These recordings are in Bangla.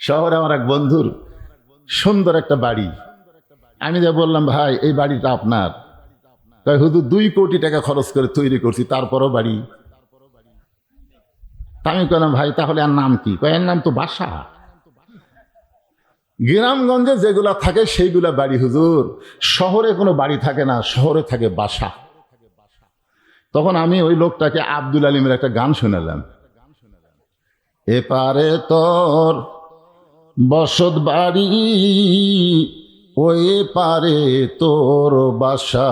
শহরে আমার এক বন্ধুর সুন্দর একটা বাড়ি। আমি যা বললাম, ভাই এই বাড়িটা আপনার? তাই হুজুর 2 কোটি টাকা খরচ করে তৈরি করছি, তারপরও বাড়ি। তা আমি বললাম, ভাই তাহলে আর নাম কি? এর নাম তো বাসা। গ্রামগঞ্জে যেগুলা থাকে সেইগুলা বাড়ি হুজুর, শহরে কোনো বাড়ি থাকে না, শহরে থাকে বাসা। তখন আমি ওই লোকটাকে আব্দুল আলিমের একটা গান শোনালাম, এপারে তোর বসত বাড়ি, ওই পারে তোর বাসা,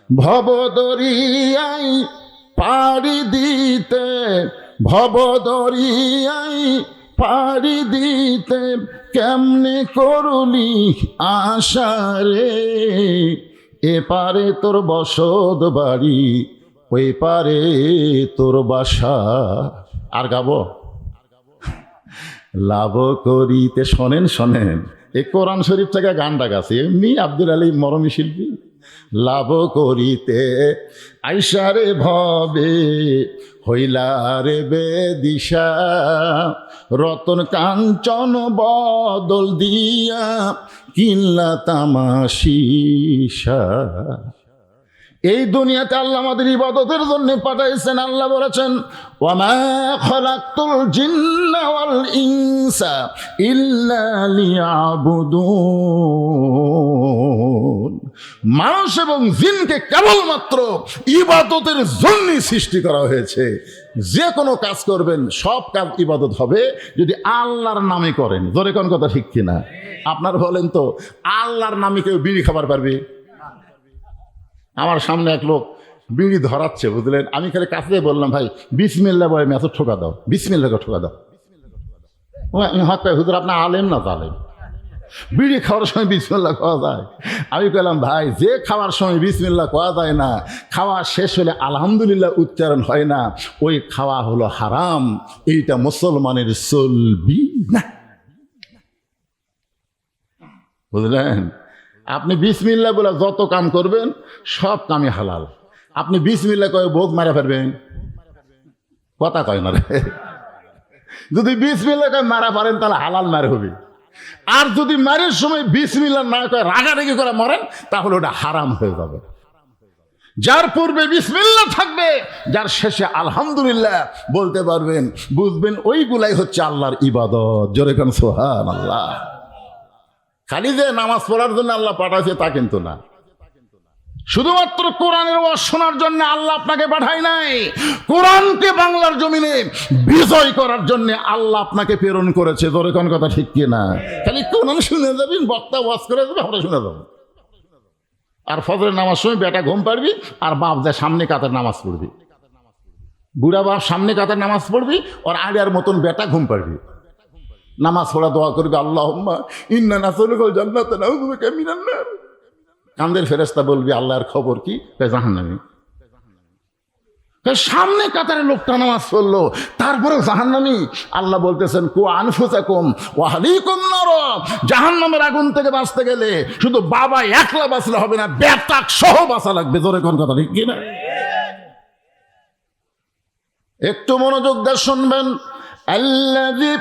ভবদরিয়াই পাড়ি দিতে, ভবদরিয়াই পাড়ি দিতে, কেমনে করলি আশা রে, এপারে তোর বসত বাড়ি, ওই পারে তোর বাসা। আর গাবো? লাভ করিতে, শোনেন শোনেন, এই কোরআন শরীফ থেকে গানটা গাছে, এমনি আব্দুল আলী মরমী শিল্পী। লাভ করিতে আইসারে ভবে, হইলারে বেদিশা, রতন কাঞ্চন বদল দিয়া, কিনলা তামাশিসা। এই দুনিয়াতে আল্লাহ আমাদের ইবাদতের জন্য পাঠাইছেন। আল্লাহ বলেছেন, ওয়ামা খালাকতুল জিন্না ওয়াল ইনসা ইল্লা লিয়াবুদুন। মানুষ এবং জিনকে কেবলমাত্র ইবাদতের জন্যই সৃষ্টি করা হয়েছে। যে কোনো কাজ করবেন, সব কাজ ইবাদত হবে যদি আল্লাহর নামে করেন। জোরে কোন কথা ঠিক কিনা? আপনার বলেন তো, আল্লাহর নামে কেউ বিড়ি খাবার পারবে? আমার সামনে এক লোক বিড়ি ধরাচ্ছে, বুঝলেন? আমি খালি কাছে বললাম, ভাই বিসমিল্লাহ বলে মেসো ঠোকা দাও, বিসমিল্লাহকে ঠোকা দাও। আমি হক পাই, হুজুর আপনার আলেম না তালেম? বিড়ি খাওয়ার সময় বিসমিল্লাহ খাওয়া যায়? আমি বললাম, ভাই যে খাওয়ার সময় বিসমিল্লাহ খাওয়া যায় না, খাওয়া শেষ হলে আলহামদুলিল্লাহ উচ্চারণ হয় না, ওই খাওয়া হলো হারাম। এইটা মুসলমানের চলবি না, বুঝলেন? আপনি বিসমিল্লাহ বলে যত কাম করবেন সব কামই হালাল। আপনি বিসমিল্লাহ কয়ে ভোগ মারা ফেলবেন, কথা কয় না রে। যদি বিসমিল্লাহ কয়ে মারা পারেন তাহলে হালাল মার হবে। আর যদি মারের সময় বিসমিল্লাহ না কয়ে রাগারাগি করে মরেন, তাহলে ওটা হারাম হয়ে যাবে। যার পূর্বে বিসমিল্লাহ থাকবে, যার শেষে আলহামদুলিল্লাহ বলতে পারবেন, বুঝবেন ওইগুলাই হচ্ছে আল্লাহর ইবাদত। জোরে কোন সুবহানাল্লাহ। খালি যে নামাজ পড়ার জন্য আল্লাহ পাঠাইছে তা কিন্তু না। শুধুমাত্র কোরআনের ওয়াজ শোনার জন্য আল্লাহ আপনাকে পাঠায় নাই। কোরআনকে বাংলার জমিনে বিজয় করার জন্য আল্লাহ আপনাকে প্রেরণ করেছে। জোরে কোন কথা ঠিক কি না? খালি কোরআন শুনে যাবেন, বক্তা ওয়াজ করে যাবে, আমরা শুনে যাবো। আর ফজরের নামাজ সময় বেটা ঘুম পাড়বি, আর বাপ যা সামনে কাতার নামাজ পড়বি। বুড়া বাপ সামনে কাতার নামাজ পড়বি, আর আড়িয়ার মতন বেটা ঘুম পাড়বি। নামাজ পড়া দোয়া করবি, আল্লাহুম্মা ইন্না নাসআলুকাল জান্নাতা ওয়া নাউযু বিকা মিনান নার। কান্দের ফেরেশতা বলবি, আল্লাহর খবর কি? জাহান্নামী। সামনে কাতারে লোকটা নামাজ পড়লো, তারপরে জাহান্নামী। আল্লাহ বলতেছেন, কু আনফুসাকুম ওয়া আহলিকুম নার। জাহান্নামের আগুন থেকে বাঁচতে গেলে শুধু বাবা একলা বাঁচলে হবে না, বেটা সহ বাঁচা লাগবে। জোরে কোন কথা ঠিক কিনা? একটু মনোযোগ দিয়ে শুনবেন। আল্লাযী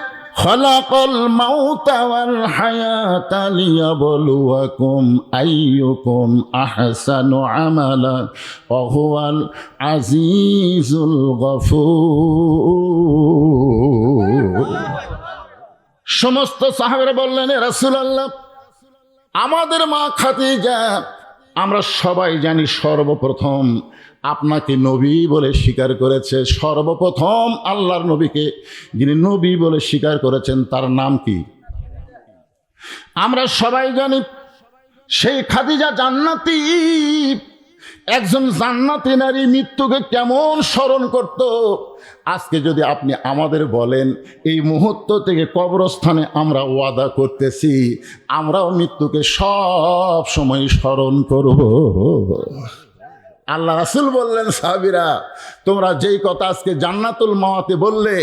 খালাকাল মাউতা ওয়াল হায়াতা লিয়াবলুয়াকুম আইয়ুকুম আহসানু আমালা ওয়া হুয়াল আজিজুল গফুর। সমস্ত সাহাবারা বললেন, হে রাসূলুল্লাহ, আমাদের মা খাদিজা, আমরা সবাই জানি সর্বপ্রথম আপনাকে নবী বলে স্বীকার করেছে। সর্বপ্রথম আল্লাহর নবীকে যিনি নবী বলে স্বীকার করেছেন তার নাম কি? আমরা সবাই জানি সেই খাদিজা জান্নাতি। একজন জান্নাতি নারী মৃত্যুকে কেমন স্মরণ করত। আজকে যদি আপনি আমাদের বলেন, এই মুহূর্ত থেকে কবরস্থানে আমরা ওয়াদা করতেছি, আমরাও মৃত্যুকে সব সময় স্মরণ করব। আল্লাহ রাসূল বললেন, সাহাবীরা তোমরা যেই কথা আজকে জান্নাতুল মাওয়াতে বললে,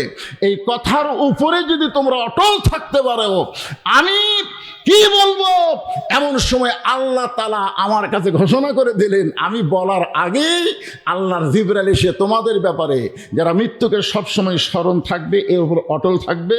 এই কথার উপরে যদি তোমরা অটল থাকতে পারো, আমি কি বলবো এমন সময় আল্লাহ তাআলা আমার কাছে ঘোষণা করে দিলেন, আমি বলার আগেই আল্লাহর জিবরাইল এসে তোমাদের ব্যাপারে যারা মৃত্যুকে সবসময় স্মরণ থাকবে, এর উপর অটল থাকবে,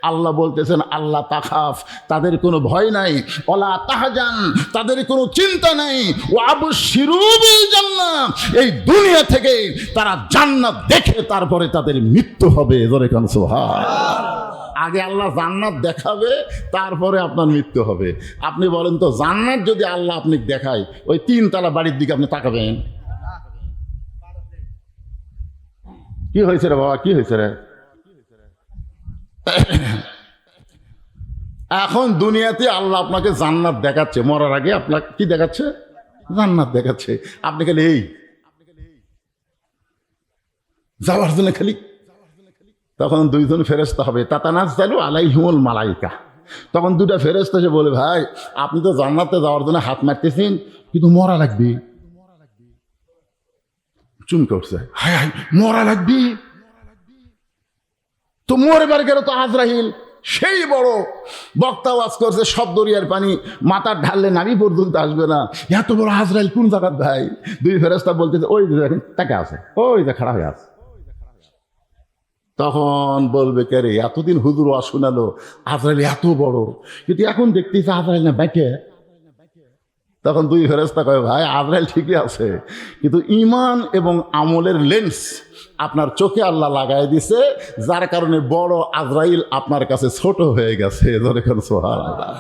আল্লাহ বলতেছেন আল্লাহ তাখাফ, তাদের কোনো ভয় নাই, ওয়ালা তাহজান, তাদের কোনো চিন্তা নেই, ওয়া আবশিরু বিল জান্নাহ, এই দুনিয়া থেকে তারা জান্নাত দেখে তারপরে তাদের মৃত্যু হবে। জোরে কান সুবহানাল্লাহ। আগে আল্লাহ জান্নাত দেখাবে, তারপরে আপনার মৃত্যু হবে। আপনি বলেন তো, জান্নাত যদি আল্লাহ আপনি দেখায়, ওই 3 তলা বাড়ির দিকে আপনি তাকাবেন? কি হয়েছে রে বাবা, কি হয়েছে রে? এখন দুনিয়াতে আল্লাহ আপনাকে জান্নাত দেখাচ্ছে, মরার আগে আপনাকে কি দেখাচ্ছে? জান্নাত দেখাচ্ছে। আপনি খালি এই যাওয়ার জন্য খালি, তখন 2 জন ফেরেশতা হবে, তাতানাজ্জালু আলাইহিমুল মালাইকা। তখন 2টা ফেরেশতা এসে বলে, ভাই আপনি তো জান্নাতে যাওয়ার জন্য হাত মারতেছেন, কিন্তু মরা লাগবে। চুমকে উঠছে, হায় হায় মরা লাগবে, তো মরবার গেল তো আজরাইল, সেই বড় বক্তা ওয়াজ করছে, সব দরিয়ার পানি মাথার ঢাললে নামি পর্যন্ত আসবে না, এত বড় আজরাইল কোন জায়গার? ভাই 2 ফেরেশতা বলতেছে, ওই যে দেখেন তাকে আছে, ওই যে খাড়া হয়ে আছে। তখন বলবে, কে রে, এতদিন হুজুর ওয়াজ শোনালো, আজরাইল এত বড়, কিন্তু এখন দেখতেছে আজরাইল না ব্যাটে। তখন 2 ফেরেশতা কয়, ভাই আজরাইল ঠিকই আছে, কিন্তু ঈমান এবং আমলের লেন্স আপনার চোখে আল্লাহ লাগাই দিছে, যার কারণে বড় আজরাইল আপনার কাছে ছোট হয়ে গেছে। যখন সুবহানাল্লাহ।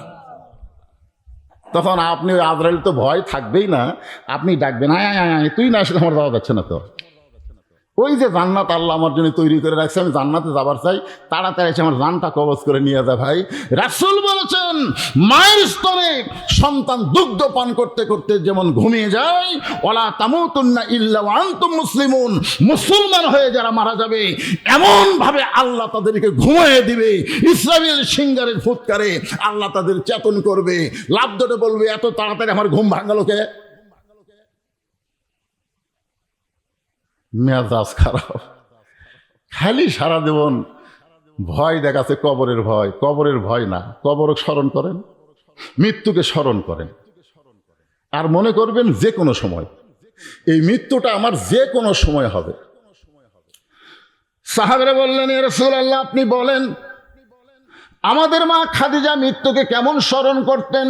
তখন আপনি আজরাইল তো ভয় থাকবেই না, আপনি ডাকবেন, আয় আয় আয়, তুই না আসলে আমার যাওয়া যাচ্ছে না। তো ওই যে জান্নাত আল্লাহ আমার জন্য তৈরি করে রাখছে, আমি জান্নাতে যাবার চাই, তাড়াতাড়ি এসে আমার জানটা কবজ করে নিয়ে যায়। ভাই রাসূল বলেছেন, মায়ের স্তনে সন্তান দুগ্ধ পান করতে করতে যেমন ঘুমিয়ে যায়, ওয়ালা তামুতুন্না ইল্লা ওয়া আনতুম মুসলিমুন, মুসলমান হয়ে যারা মারা যাবে এমন ভাবে আল্লাহ তাদেরকে ঘুমিয়ে দিবে, ইসরাফিল সিংহারের ফুৎকারে আল্লাহ তাদের চেতন করবে, লাভ ধরে বলবে, এত তাড়াতাড়ি আমার ঘুম ভাঙালোকে। মেজাজ খারাপ, খালি সারা জীবন ভয় দেখাচ্ছে, কবরের ভয়। কবরের ভয় না, কবর স্মরণ করেন, মৃত্যুকে স্মরণ করেন, আর মনে করবেন যে কোনো সময় এই মৃত্যুটা আমার যে কোনো সময় হবে। সাহাবারা বললেন, ইয়া রাসূলুল্লাহ আপনি বলেন, আমাদের মা খাদিজা মৃত্যুকে কেমন স্মরণ করতেন?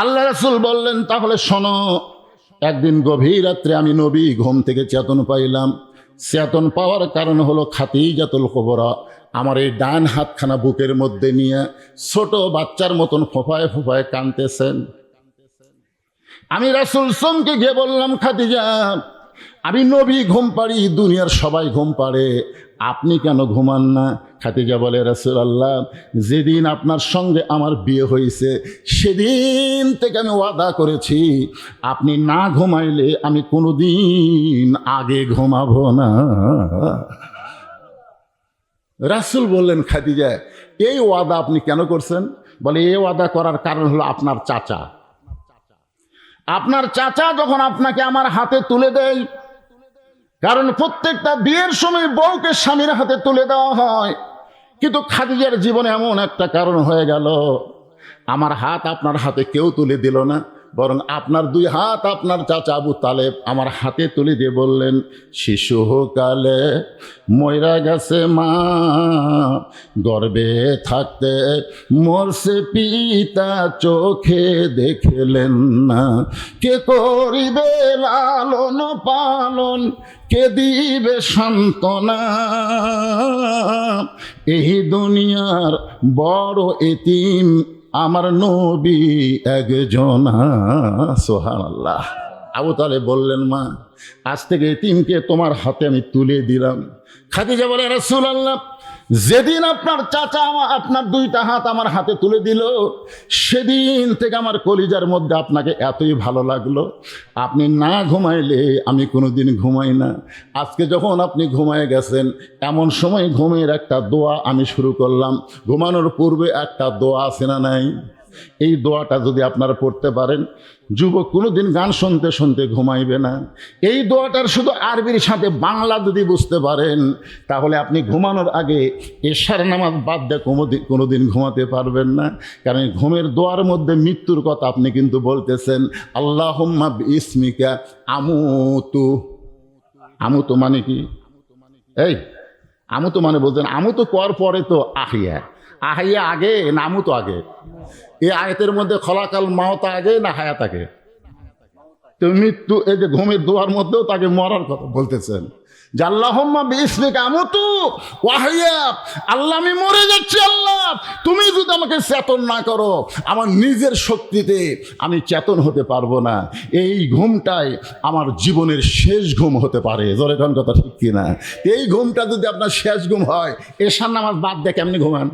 আল্লাহ রাসূল বললেন, তাহলে শোনো, একদিন গভীর রাত্রে আমি নবী ঘুম থেকে চেতন পাইলাম। চেতন পাওয়ার কারণ হলো খাদিজাতুল কুবরা আমার এই ডান হাতখানা বুকের মধ্যে নিয়ে ছোট বাচ্চার মতন ফোঁফায় ফোঁফায় কাঁদতেছেন। আমি রাসূল চমকে গিয়ে বললাম, খাদিজা আমি নবী ঘুম পাড়ি, দুনিয়ার সবাই ঘুম পাড়ে, আপনি কেন ঘুমান না? খাদিজা বলে, রাসূলুল্লাহ যেদিন আপনার সঙ্গে আমার বিয়ে হয়েছে সেদিন থেকে আমি ওয়াদা করেছি, আপনি না ঘুমাইলে আমি কোনোদিন আগে ঘুমাবো না। রাসূল বললেন, খাদিজা এই ওয়াদা আপনি কেন করছেন? বলে, এই ওয়াদা করার কারণ হলো আপনার চাচা। আপনার চাচা যখন আপনাকে আমার হাতে তুলে দেয়, কারণ প্রত্যেকটা বিয়ের সময় বউকে স্বামীর হাতে তুলে দেওয়া হয়, কিন্তু খাদিজার জীবনে এমন একটা কারণ হয়ে গেল, আমার হাত আপনার হাতে কেউ তুলে দিল না, বরং আপনার 2 হাত আপনার চাচা আবু তালেব আমার হাতে তুলে দিয়ে বললেন, শিশুকালে মইরা গেছে মা, গর্ভে থাকতে মরছে পিতা, চোখে দেখলেন না, কে করিবে লালন পালন, কে দিবে সান্ত্বনা, এই দুনিয়ার বড় এতিম আমার নবী একজনা। সুবহানাল্লাহ। আবু তালেব বললেন, মা আজ থেকে এতিমকে তোমার হাতে আমি তুলে দিলাম। খাদিজা বলে, রাসূলুল্লাহ যেদিন আপনার চাচা আপনার 2টা হাত আমার হাতে তুলে দিল, সেদিন থেকে আমার কলিজার মধ্যে আপনাকে এতই ভালো লাগলো, আপনি না ঘুমাইলে আমি কোনোদিন ঘুমাই না। আজকে যখন আপনি ঘুমায় গেছেন, এমন সময় ঘুমের একটা দোয়া আমি শুরু করলাম। ঘুমানোর পূর্বে একটা দোয়া আছে না নাই? এই দোয়াটা যদি আপনারা পড়তে পারেন, যুবক কোনোদিন গান শুনতে শুনতে ঘুমাইবে না। এই দোয়াটার শুধু আরবির সাথে বাংলা যদি বুঝতে পারেন, তাহলে আপনি ঘুমানোর আগে এশার নামাজ বাদ দিয়ে কোনোদিন ঘুমাতে পারবেন না। কারণ ঘুমের দোয়ার মধ্যে মৃত্যুর কথা আপনি কিন্তু বলতেছেন, আল্লাহুম্মা বিইসমিকা আমুতু। আমুতু মানে কি? এই আমুতু মানে বলতেন, আমুতু কর পরে তো আহিয়া, আহিয়া আগে না আমুতু আগে? এই আয়াতের মধ্যে খলাকাল মাওতা আগে না হায়াত আগে? তো মৃত্যু, এই যে ঘুমের দোয়ার মধ্যেও তাকে মরার কথা বলতেছেন যে আল্লাহুম্মা বিইসমিকা আমুতু ওয়া আহইয়া, আল্লাহ আমি মরে যাচ্ছি, আল্লাহ তুমি যদি আমাকে চেতন না করো, আমার নিজের শক্তিতে আমি চেতন হতে পারবো না। এই ঘুমটাই আমার জীবনের শেষ ঘুম হতে পারে। জোরে কোন কথা ঠিক কিনা? এই ঘুমটা যদি আপনার শেষ ঘুম হয়, এশার নামাজ বাদ দিয়ে কেমনি ঘুমান?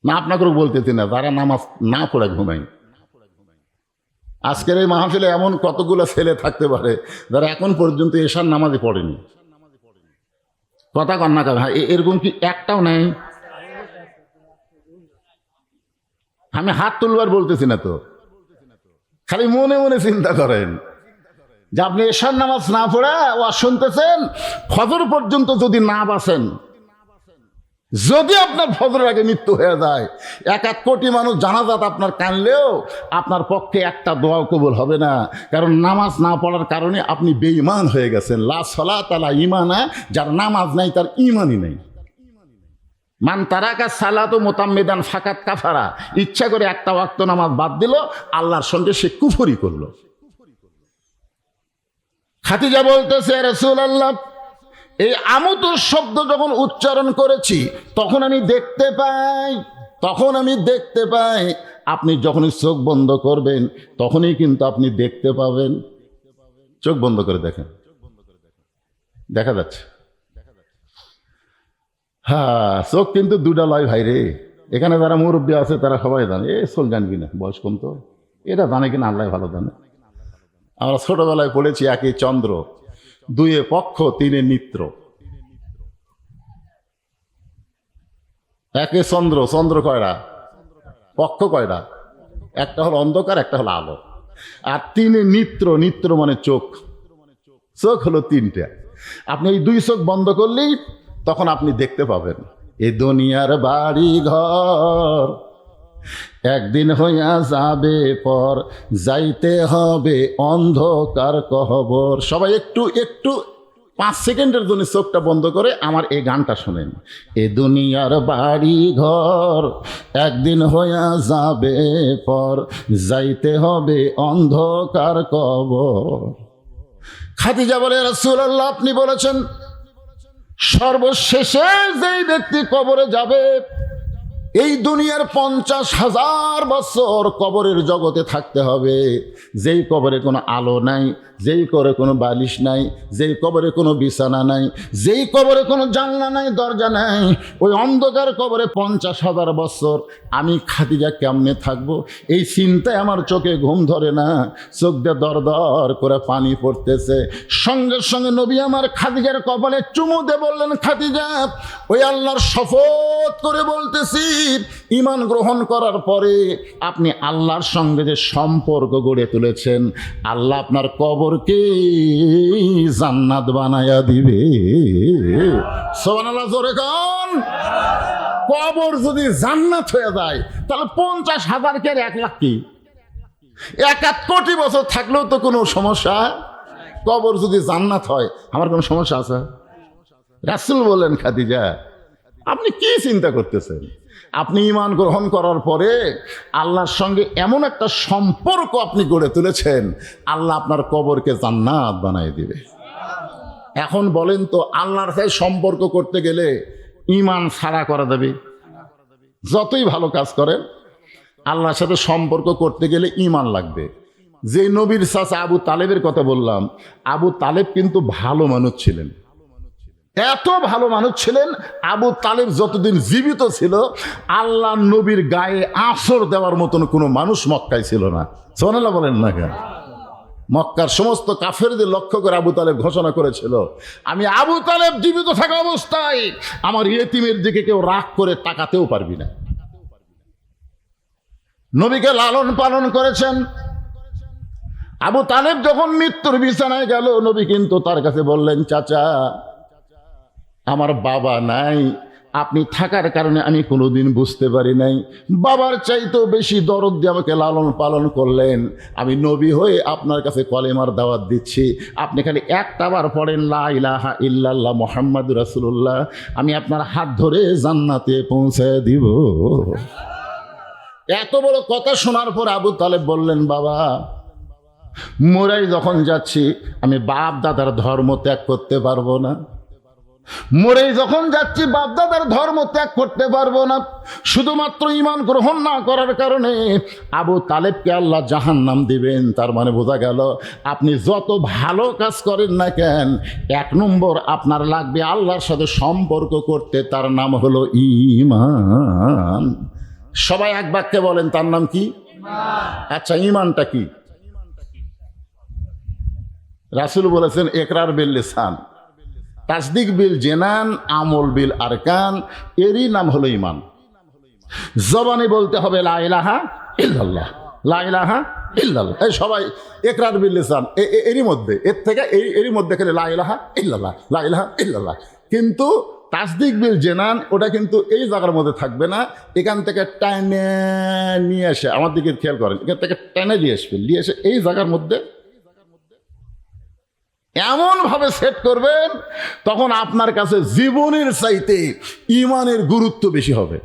না আপনাকেও বলতেছি না, যারা নামাজ না পড়ে ঘুমায়। আজকের এই মাহফিলে এমন কতগুলো ছেলে থাকতে পারে যারা এখন পর্যন্ত এশার নামাজে পড়েনি। কথা কন না কেন? এরকম কি একটাও নেই? আমি হাত তুলবার বলতেছি না তো, খালি মনে মনে চিন্তা করেন যে আপনি এশার নামাজ না পড়ে ওয়াজ শুনতেছেন, ফজর পর্যন্ত যদি না বাঁচেন, যদি আপনার ফজরের আগে মৃত্যু হয়ে যায়, 1 কোটি মানুষ জানাজাত আপনার কানলেও আপনার পক্ষে একটা দোয়াও কবুল হবে না। কারণ নামাজ না পড়ার কারণে আপনি বেঈমান হয়ে গেছেন। লা সালাত আলা ঈমানা, যার নামাজ নাই তার ঈমানই নেই। মান তারাকা সালাতু মুতাম্মিদান ফাকাত কাফারা, ইচ্ছা করে একটা ওয়াক্ত নামাজ বাদ দিল, আল্লাহর সঙ্গে সে কুফরি করলো। খাদিজা বলতেছে, রাসূলুল্লাহ এই আমুতুর শব্দ যখন উচ্চারণ করেছি তখন আমি দেখতে পাই, আপনি যখনই চোখ বন্ধ করবেন তখনই কিন্তু আপনি দেখতে পাবেন। চোখ বন্ধ করে দেখেন, দেখা যাচ্ছে। হ্যাঁ, চোখ কিন্তু দুটা লয় ভাই রে। এখানে যারা মুরব্বী আছে তারা সবাই জানে, চোখ জানবি না, বয়স কম তো, এটা জানে কিনা আল্লাহ ভালো জানে। আমরা ছোটবেলায় পড়েছি, একে চন্দ্র, 2 পক্ষ, 3 নিত্র। একে চন্দ্র, চন্দ্র কয়টা? পক্ষ কয়টা? একটা হলো অন্ধকার, একটা হলো আলো। আর 3 নিত্র, নিত্র মানে চোখ। চোখ হলো 3টা। আপনি এই 2 চোখ বন্ধ করলেই তখন আপনি দেখতে পাবেন। এ দুনিয়ার বাড়ি ঘর একদিন হইয়া যাবে পর, যাইতে হবে অন্ধকার কবর। সবাই একটু 5 সেকেন্ডের জন্য চোখটা বন্ধ করে আমার এই গানটা শোনেন। এ দুনিয়ার বাড়ি ঘর একদিন হইয়া যাবে পর, যাইতে হবে অন্ধকার কবর। খাদিজা বলে, রাসূলুল্লাহ আপনি বলেছেন সর্বশেষে যেই ব্যক্তি কবরে যাবে, এই দুনিয়ার 50,000 বছর কবরের জগতে থাকতে হবে। যেই কবরে কোনো আলো নাই, যেই কবরে কোনো বালিশ নাই, যেই কবরে কোনো বিছানা নাই, যেই কবরে কোনো জানলা নাই, দরজা নাই, ওই অন্ধকার কবরে 50,000 বছর আমি খাদিজা কেমনে থাকবো? এই চিন্তায় আমার চোখে ঘুম ধরে না, চোখ দিয়ে দর দর করে পানি পড়তেছে। সঙ্গে সঙ্গে নবী আমার খাদিজার কপালে চুমু দিয়ে বললেন, খাদিজা ওই আল্লাহর শপথ করে বলতেছি, ঈমান গ্রহণ করার পরে আপনি আল্লাহর সঙ্গে যে সম্পর্ক গড়ে তুলেছেন, আল্লাহ আপনার কবরকে জান্নাত বানায়া দিবে। সুবহানাল্লাহ, জোরে কোন। কবর যদি জান্নাত হয়ে যায় তাহলে 50,000 কে 1 লাখ কি? 1 কোটি বছর থাকলেও তো কোনো সমস্যা। কবর যদি জান্নাত হয় আমার কোনো সমস্যা আছে? রাসূল বলেন, খাদিজা আপনি কি চিন্তা করতেছেন? আপনি ঈমান গ্রহণ করার পরে আল্লাহর সঙ্গে এমন একটা সম্পর্ক আপনি গড়ে তুলেছেন, আল্লাহ আপনার কবরকে জান্নাত বানাই দিবে। এখন বলেন তো, আল্লাহর সাথে সম্পর্ক করতে গেলে ঈমান ছাড়া করা যাবে? যতই ভালো কাজ করেন, আল্লাহর সাথে সম্পর্ক করতে গেলে ঈমান লাগবে। যে নবীর চাচা আবু তালেবের কথা বললাম, আবু তালেব কিন্তু ভালো মানুষ ছিলেন। এত ভালো মানুষ ছিলেন, আবু তালেব যতদিন জীবিত ছিল আল্লাহ নবীর গায়ে আঁচড় দেওয়ার মতন কোনো মানুষ মক্কায় ছিল না। সুবহানাল্লাহ বলেন না কেন? মক্কার সমস্ত কাফেরদের লক্ষ্য করে আবু তালেব ঘোষণা করেছিল, আমি আবু তালেব জীবিত থাকা অবস্থায় আমার ইয়েতিমের দিকে কেউ রাগ করে তাকাতেও পারবি না। নবীকে লালন পালন করেছেন। আবু তালেব যখন মৃত্যুর বিছানায় গেল, নবী কিন্তু তার কাছে বললেন, চাচা আমার বাবা নাই, আপনি থাকার কারণে আমি কোনোদিন বুঝতে পারি নাই, বাবার চাইতেও বেশি দরদ দিয়ে আমাকে লালন পালন করলেন। আমি নবী হয়ে আপনার কাছে কলেমার দাওয়াত দিচ্ছি, আপনি খালি একটা বার পড়েন লা ইলাহা ইল্লাল্লাহ মুহাম্মাদুর রাসূলুল্লাহ, আমি আপনার হাত ধরে জান্নাতে পৌঁছে দিব। এত বড় কথা শোনার পর আবু তালেব বললেন, বাবা মোরাই যখন যাচ্ছি আমি বাপ দাদার ধর্ম ত্যাগ করতে পারবো না, মরেই যখন যাচ্ছি বাপ দাদার ধর্ম ত্যাগ করতে পারবো না। শুধুমাত্র ঈমান গ্রহণ না করার কারণে আবু তালেবকে আল্লাহ জাহান্নাম দিবেন। তার মানে বোঝা গেল, আপনি যত ভালো কাজ করেন না কেন, এক নম্বর আপনার লাগবে আল্লাহর সাথে সম্পর্ক করতে, তার নাম হলো ঈমান। সবাই এক বাক্যে বলেন, তার নাম কি? আচ্ছা, ঈমানটা কি? রাসূল বলেছেন, ইকরার বিল লিসান, তাসদিক বিল জেনান, আমল বিল আরকান, এরই নাম হলো ঈমান। জবানে বলতে হবে লা ইলাহা ইল্লাল্লাহ, লা ইলাহা ইল্লাল্লাহ। এই সবাই ইকরার বিল লিসান, এরই মধ্যে, এর থেকে এরই মধ্যে খেলে লা ইলাহা ইল্লাল্লাহ, লা ইলাহা ইল্লাল্লাহ। কিন্তু তাসদিক বিল জেনান ওটা কিন্তু এই জায়গার মধ্যে থাকবে না, এখান থেকে টাইনে নিয়ে এসে, আমার দিকে খেয়াল করেন, এখান থেকে টেনে নিয়ে এসে এই জায়গার মধ্যে এমন ভাবে সেট করবেন, তখন আপনার কাছে জীবনের চাইতে ঈমানের গুরুত্ব বেশি হবে।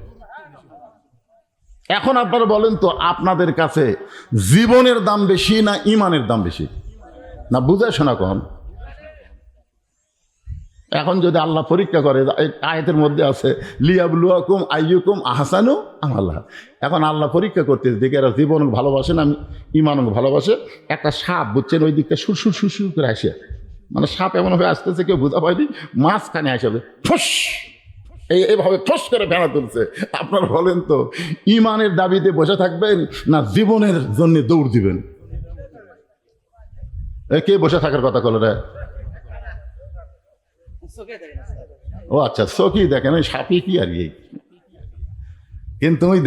এখন আপনারা বলেন তো, আপনাদের কাছে জীবনের দাম বেশি না ঈমানের দাম বেশি? না বুঝায় শোনা কম। এখন যদি আল্লাহ পরীক্ষা করে, আয়াতের মধ্যে আছে লিয়াবলুয়াকুম আইয়ুকুম আহসানু আমালা। এখন আল্লাহ পরীক্ষা করতে দেখে এরা জীবন ভালোবাসে না ঈমানও ভালোবাসে। একটা সাপ, বুঝছেন, ওই দিকটা সুর সুর সুর করে আসে, মানে সাপ এমনভাবে আসতেছে কেউ বোঝা পায়নি, মাঝখানে আসবে ফস, এইভাবে ফস করে ফেলা তুলছে। আপনারা বলেন তো, ঈমানের দাবিতে বসে থাকবেন না জীবনের জন্য দৌড় দিবেন? কে বসে থাকার কথা বলে রে? ও আচ্ছা, চোখই দেখে না, সাপই কি আর এই, কিন্তু ওই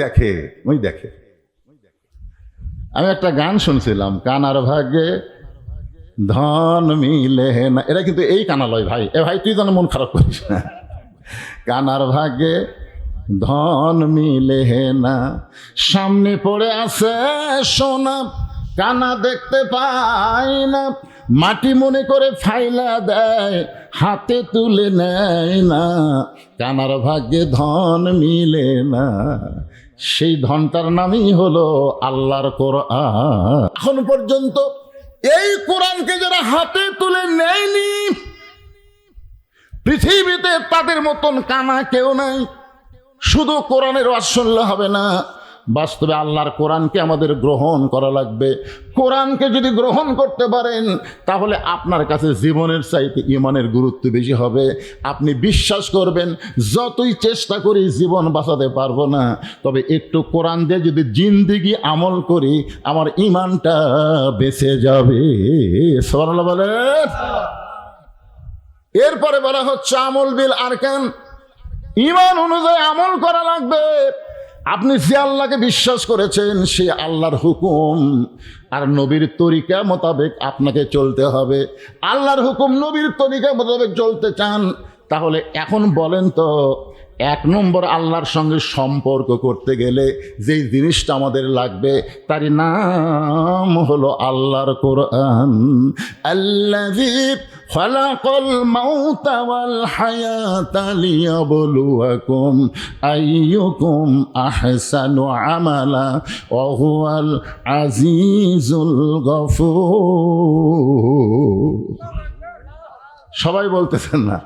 দেখে। আমি একটা গান শুনছিলাম, কানার ভাগ্যে ধন মিলে না, এরা কিন্তু এই কানা লয় ভাই। এ ভাই তুই যেন মন খারাপ করিস না। কানার ভাগ্যে ধন মিলে না, সামনে পড়ে আছে সোনা, কানা দেখতে পায় না, মাটি মনে করে ফাইলা দেয়, হাতে তুলে নেয় না, কানার ভাগ্যে ধন মিলে না। সেই ধনটার নামই হলো আল্লাহর কোরআন। এখন পর্যন্ত এই কোরআনকে যারা হাতে তুলে নেয়নি, পৃথিবীতে তাদের মতন কানা কেউ নাই। শুধু কোরআনের ওয়াজ শুনলে হবে না, বাস্তবে আল্লাহর কোরআনকে আমাদের গ্রহণ করা লাগবে। কোরআনকে যদি গ্রহণ করতে পারেন, তাহলে আপনার কাছে জীবনের চাইতে ঈমানের গুরুত্ব বেশি হবে। আপনি বিশ্বাস করবেন, যতই চেষ্টা করি জীবন বাঁচাতে পারবো না, তবে একটু কোরআন দিয়ে যদি জিন্দেগি আমল করি, আমার ঈমানটা বেঁচে যাবে। সুবহানাল্লাহ বলেন। এরপরে বলা হচ্ছে আমল বিল আরকান, ঈমান অনুযায়ী আমল করা লাগবে। আপনি যে আল্লাহকে বিশ্বাস করেছেন, সে আল্লাহর হুকুম আর নবীর তরিকা মোতাবেক আপনাকে চলতে হবে। আল্লাহর হুকুম নবীর তরিকা মোতাবেক চলতে চান, তাহলে এখন বলেন তো, এক নম্বর আল্লাহর সঙ্গে সম্পর্ক করতে গেলে যেই জিনিসটা আমাদের লাগবে, তার নাম হলো আল্লাহর কোরআন। আল্লাযী খালাকাল মাউতা ওয়াল হায়াতা লিয়াবলুয়াকুম আইয়ুকুম আহসানু আমালা ওয়া হুয়াল আজিজুল গফুর। সবাই বলতেছেন না?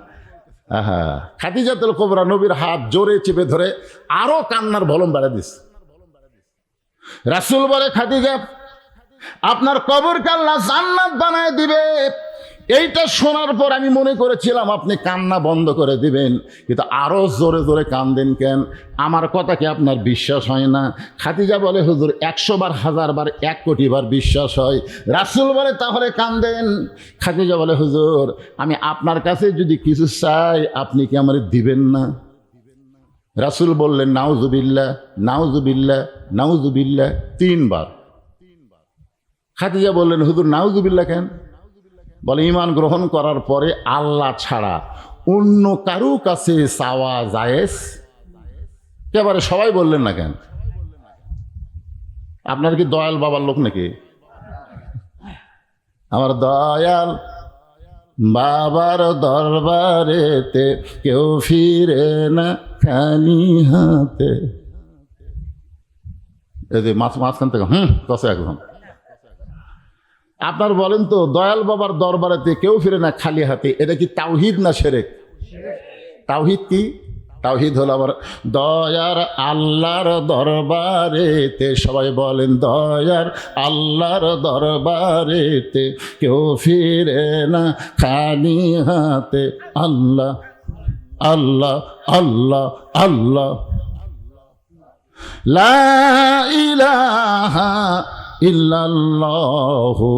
আহা, খাদিজাতুল কুবরা নবীর হাত জোরে চেপে ধরে আরো কান্নার ভলম বাড়া দিস। রাসূল বলে, খাদিজা, আপনার কবরকে আল্লাহ জান্নাত বানায় দিবে। এইটা শোনার পর আমি মনে করেছিলাম আপনি কান্না বন্ধ করে দিবেন, কিন্তু আরো জোরে জোরে কান্দেন কেন? আমার কথা কি আপনার বিশ্বাস হয় না? খাদিজা বলে, হুজুর 100 বার, 1000 বার, 1 কোটি বার বিশ্বাস হয়। রাসূল বলে, তাহলে কান্দেন। খাদিজা বলে, হুজুর আমি আপনার কাছে যদি কিছু চাই, আপনি কি আমার দিবেন না? রাসূল বললেন নাউজুবিল্লাহ, নাউজুবিল্লাহ, নাউজুবিল্লাহ 3 বার। খাদিজা বললেন হুজুর নাউজুবিল্লাহ কেন? বলে ঈমান গ্রহণ করার পরে আল্লাহ ছাড়া অন্য কারো কাছে চাওয়া জায়েজ। একেবারে সবাই বললেন না কেন? আপনার কি দয়াল বাবার লোক নাকি? আমার দয়াল বাবার দরবারেতে কেউ ফিরে না খালি হাতে। এই যে মাঝখান থেকে কষে একদম। আপনার বলেন তো দয়াল বাবার দরবারেতে কেউ ফিরে না খালি হাতে, এটা কি তাওহীদ না শিরক? তাওহীদ কি? তাওহীদ হলো আবার দয়ার আল্লাহর দরবারেতে, সবাই বলেন দয়ার আল্লাহর দরবারেতে কেউ ফিরে না খালি হাতে। আল্লাহ আল্লাহ আল্লাহ আল্লাহ লা ইলাহা ইল্লাল্লাহু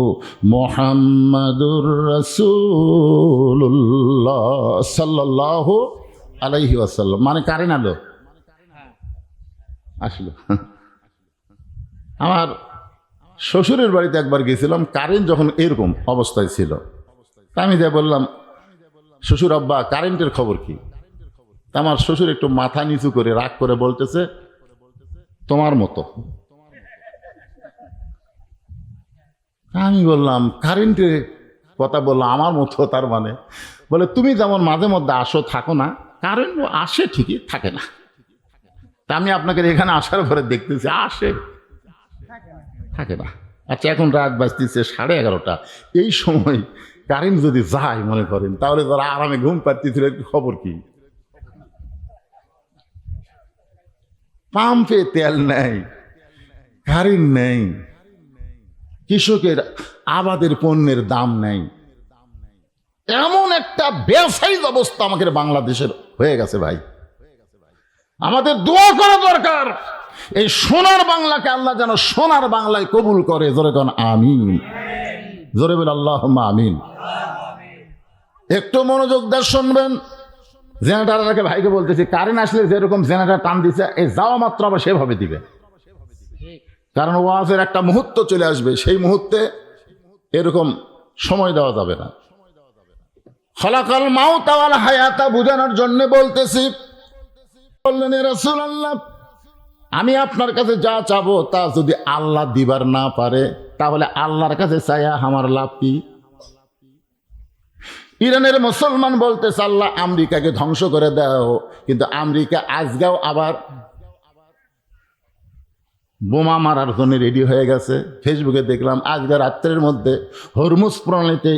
মুহাম্মাদুর রাসূলুল্লাহ সাল্লাল্লাহু আলাইহি ওয়াসাল্লাম। মানে কারেন্ট আসলো। আমার শ্বশুরের বাড়িতে একবার গেছিলাম, কারেন্ট যখন এরকম অবস্থায় ছিল, আমি যা বললাম শ্বশুর আব্বা কারেন্টের খবর কি? আমার শ্বশুর একটু মাথা নিচু করে রাগ করে বলতেছে তোমার মতো। আমি বললাম কারেন্টের কথা বললাম আমার মতো, তার মানে বলে তুমি যেমন মাঝে মধ্যে আসো থাকো না, কারেন্ট আসে ঠিকই থাকে না। তা আমি আপনাকে এখানে আসার পরে দেখতেছি আসে থাকে না। আচ্ছা এখন রাত বাজতেছে 11:30, এই সময় কারেন্ট যদি যায় মনে করেন, তাহলে তারা আরামে ঘুম পাড়তেছিল, খবর কি? পাম্পে তেল নেই, কারেন্ট নেই, কৃষকের আবাদের পণ্যের দাম নেই, এমন একটা ব্যবসায়িক অবস্থা আমাদের বাংলাদেশের হয়ে গেছে ভাই। আমাদের দোয়া করা দরকার এই সোনার বাংলাকে আল্লাহ যেন সোনার বাংলায় কবুল করে। জোরে কোন আমিন, জোরে বলে আল্লাহুম্মা আমিন। একটু মনোযোগ দিয়ে শুনবেন। জেনারেটারকে ভাইকে বলতেছি কারেন্ট আসলে যেরকম জেনারেটার টান দিচ্ছে, এই যাওয়া মাত্র আবার সেভাবে দিবে, কারণ ওয়াজের একটা মুহূর্ত চলে আসবে, সেই মুহূর্তে এরকম সময় দেওয়া যাবে না। খলাকাল মাউত ওয়াল হায়াতা বোঝানোর জন্য বলতেছি। বললেন রাসূলুল্লাহ আমি আপনার কাছে যা চাবো তা যদি আল্লাহ দিবার না পারে, তাহলে আল্লাহর কাছে চাইয়া আমার লাভ কি? ইরানের মুসলমান বলতেছে আল্লাহ আমেরিকাকে ধ্বংস করে দাও, কিন্তু আমেরিকা আজকেও আবার বোমা মারার জন্য রেডি হয়ে গেছে। ফেসবুকে দেখলাম আজকে রাত্রের মধ্যে হরমুজ প্রণালীতে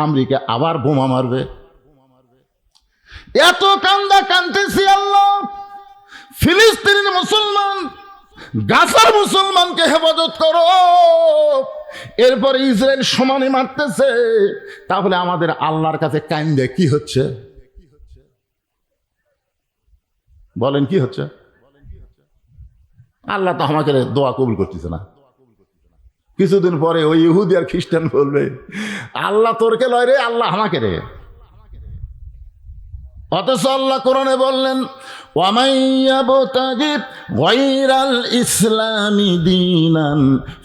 আমেরিকা আবার বোমা মারবে। এত কান্দা কান্দতেছি আল্লাহ, ফিলিস্তিনের মুসলমান, গাজার মুসলমানকে হেফাজত করো। এরপরে ইসরায়েল সমানে মারতেছে, তাহলে আমাদের আল্লাহর কাছে কান্দে কি হচ্ছে? বলেন কি হচ্ছে? আল্লাহ তো আমাকে দোয়া কবুল করতেছে না। কিছুদিন পরে ওই ইহুদি আর খ্রিস্টান বলবে আল্লাহ তোরকে লয় রে, আল্লাহ আমাকে রে। অথচ আল্লাহ কোরআনে বললেন ওয়ামান ইয়াবতাগি গায়রাল ইসলামি দীনান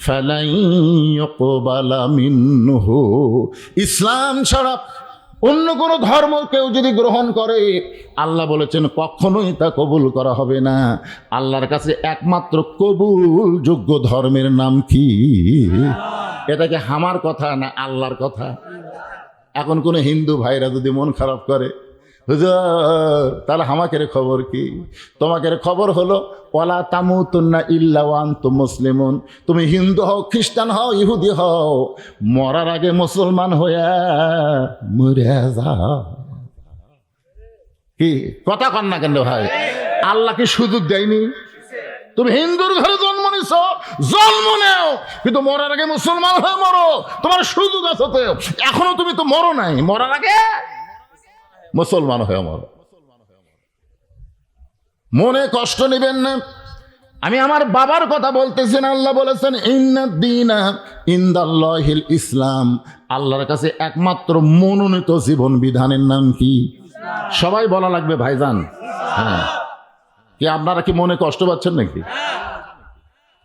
ফালান ইউকবালা মিনহু। ইসলাম ছাড়া অন্য কোনো ধর্ম কেউ যদি গ্রহণ করে, আল্লাহ বলেছেন কখনোই তা কবুল করা হবে না। আল্লাহর কাছে একমাত্র কবুলযোগ্য ধর্মের নাম কি? এটা কি আমার কথা না আল্লাহর কথা? এখন কোনো হিন্দু ভাইরা যদি মন খারাপ করে, হুজুর তাহলে আমাকে খবর কি? তোমাকে খবর হলো ওয়ালা তামুতুন্না ইল্লা ওয়া আনতুম মুসলিমুন। তুমি হিন্দু হও, খ্রিস্টান হও, ইহুদি হও, মরার আগে মুসলমান হইয়া মরে যাও। কি কথা কন না কেন ভাই? আল্লাহ কি সুযোগ দেয়নি? তুমি হিন্দুর ঘরে জন্ম নিছ, জন্ম নেও, কিন্তু মরার আগে মুসলমান হয়ে মরো, তোমার সুযোগ আছে তো। এখনো তুমি তো মরো নাই, মরার আগে মুসলমান হয়ে মরো। মনে কষ্ট নেবেন না। আমি আমার বাবার কথা বলতেছি না। আল্লাহ বলেছেন ইন্নাদ দীনা ইনদাল্লাহিল ইসলাম। আল্লাহর কাছে একমাত্র মনোনীত জীবন বিধানের নাম কি? সবাই বলা লাগবে ভাইজান। হ্যাঁ, কি আপনারা কি মনে কষ্ট পাচ্ছেন নাকি?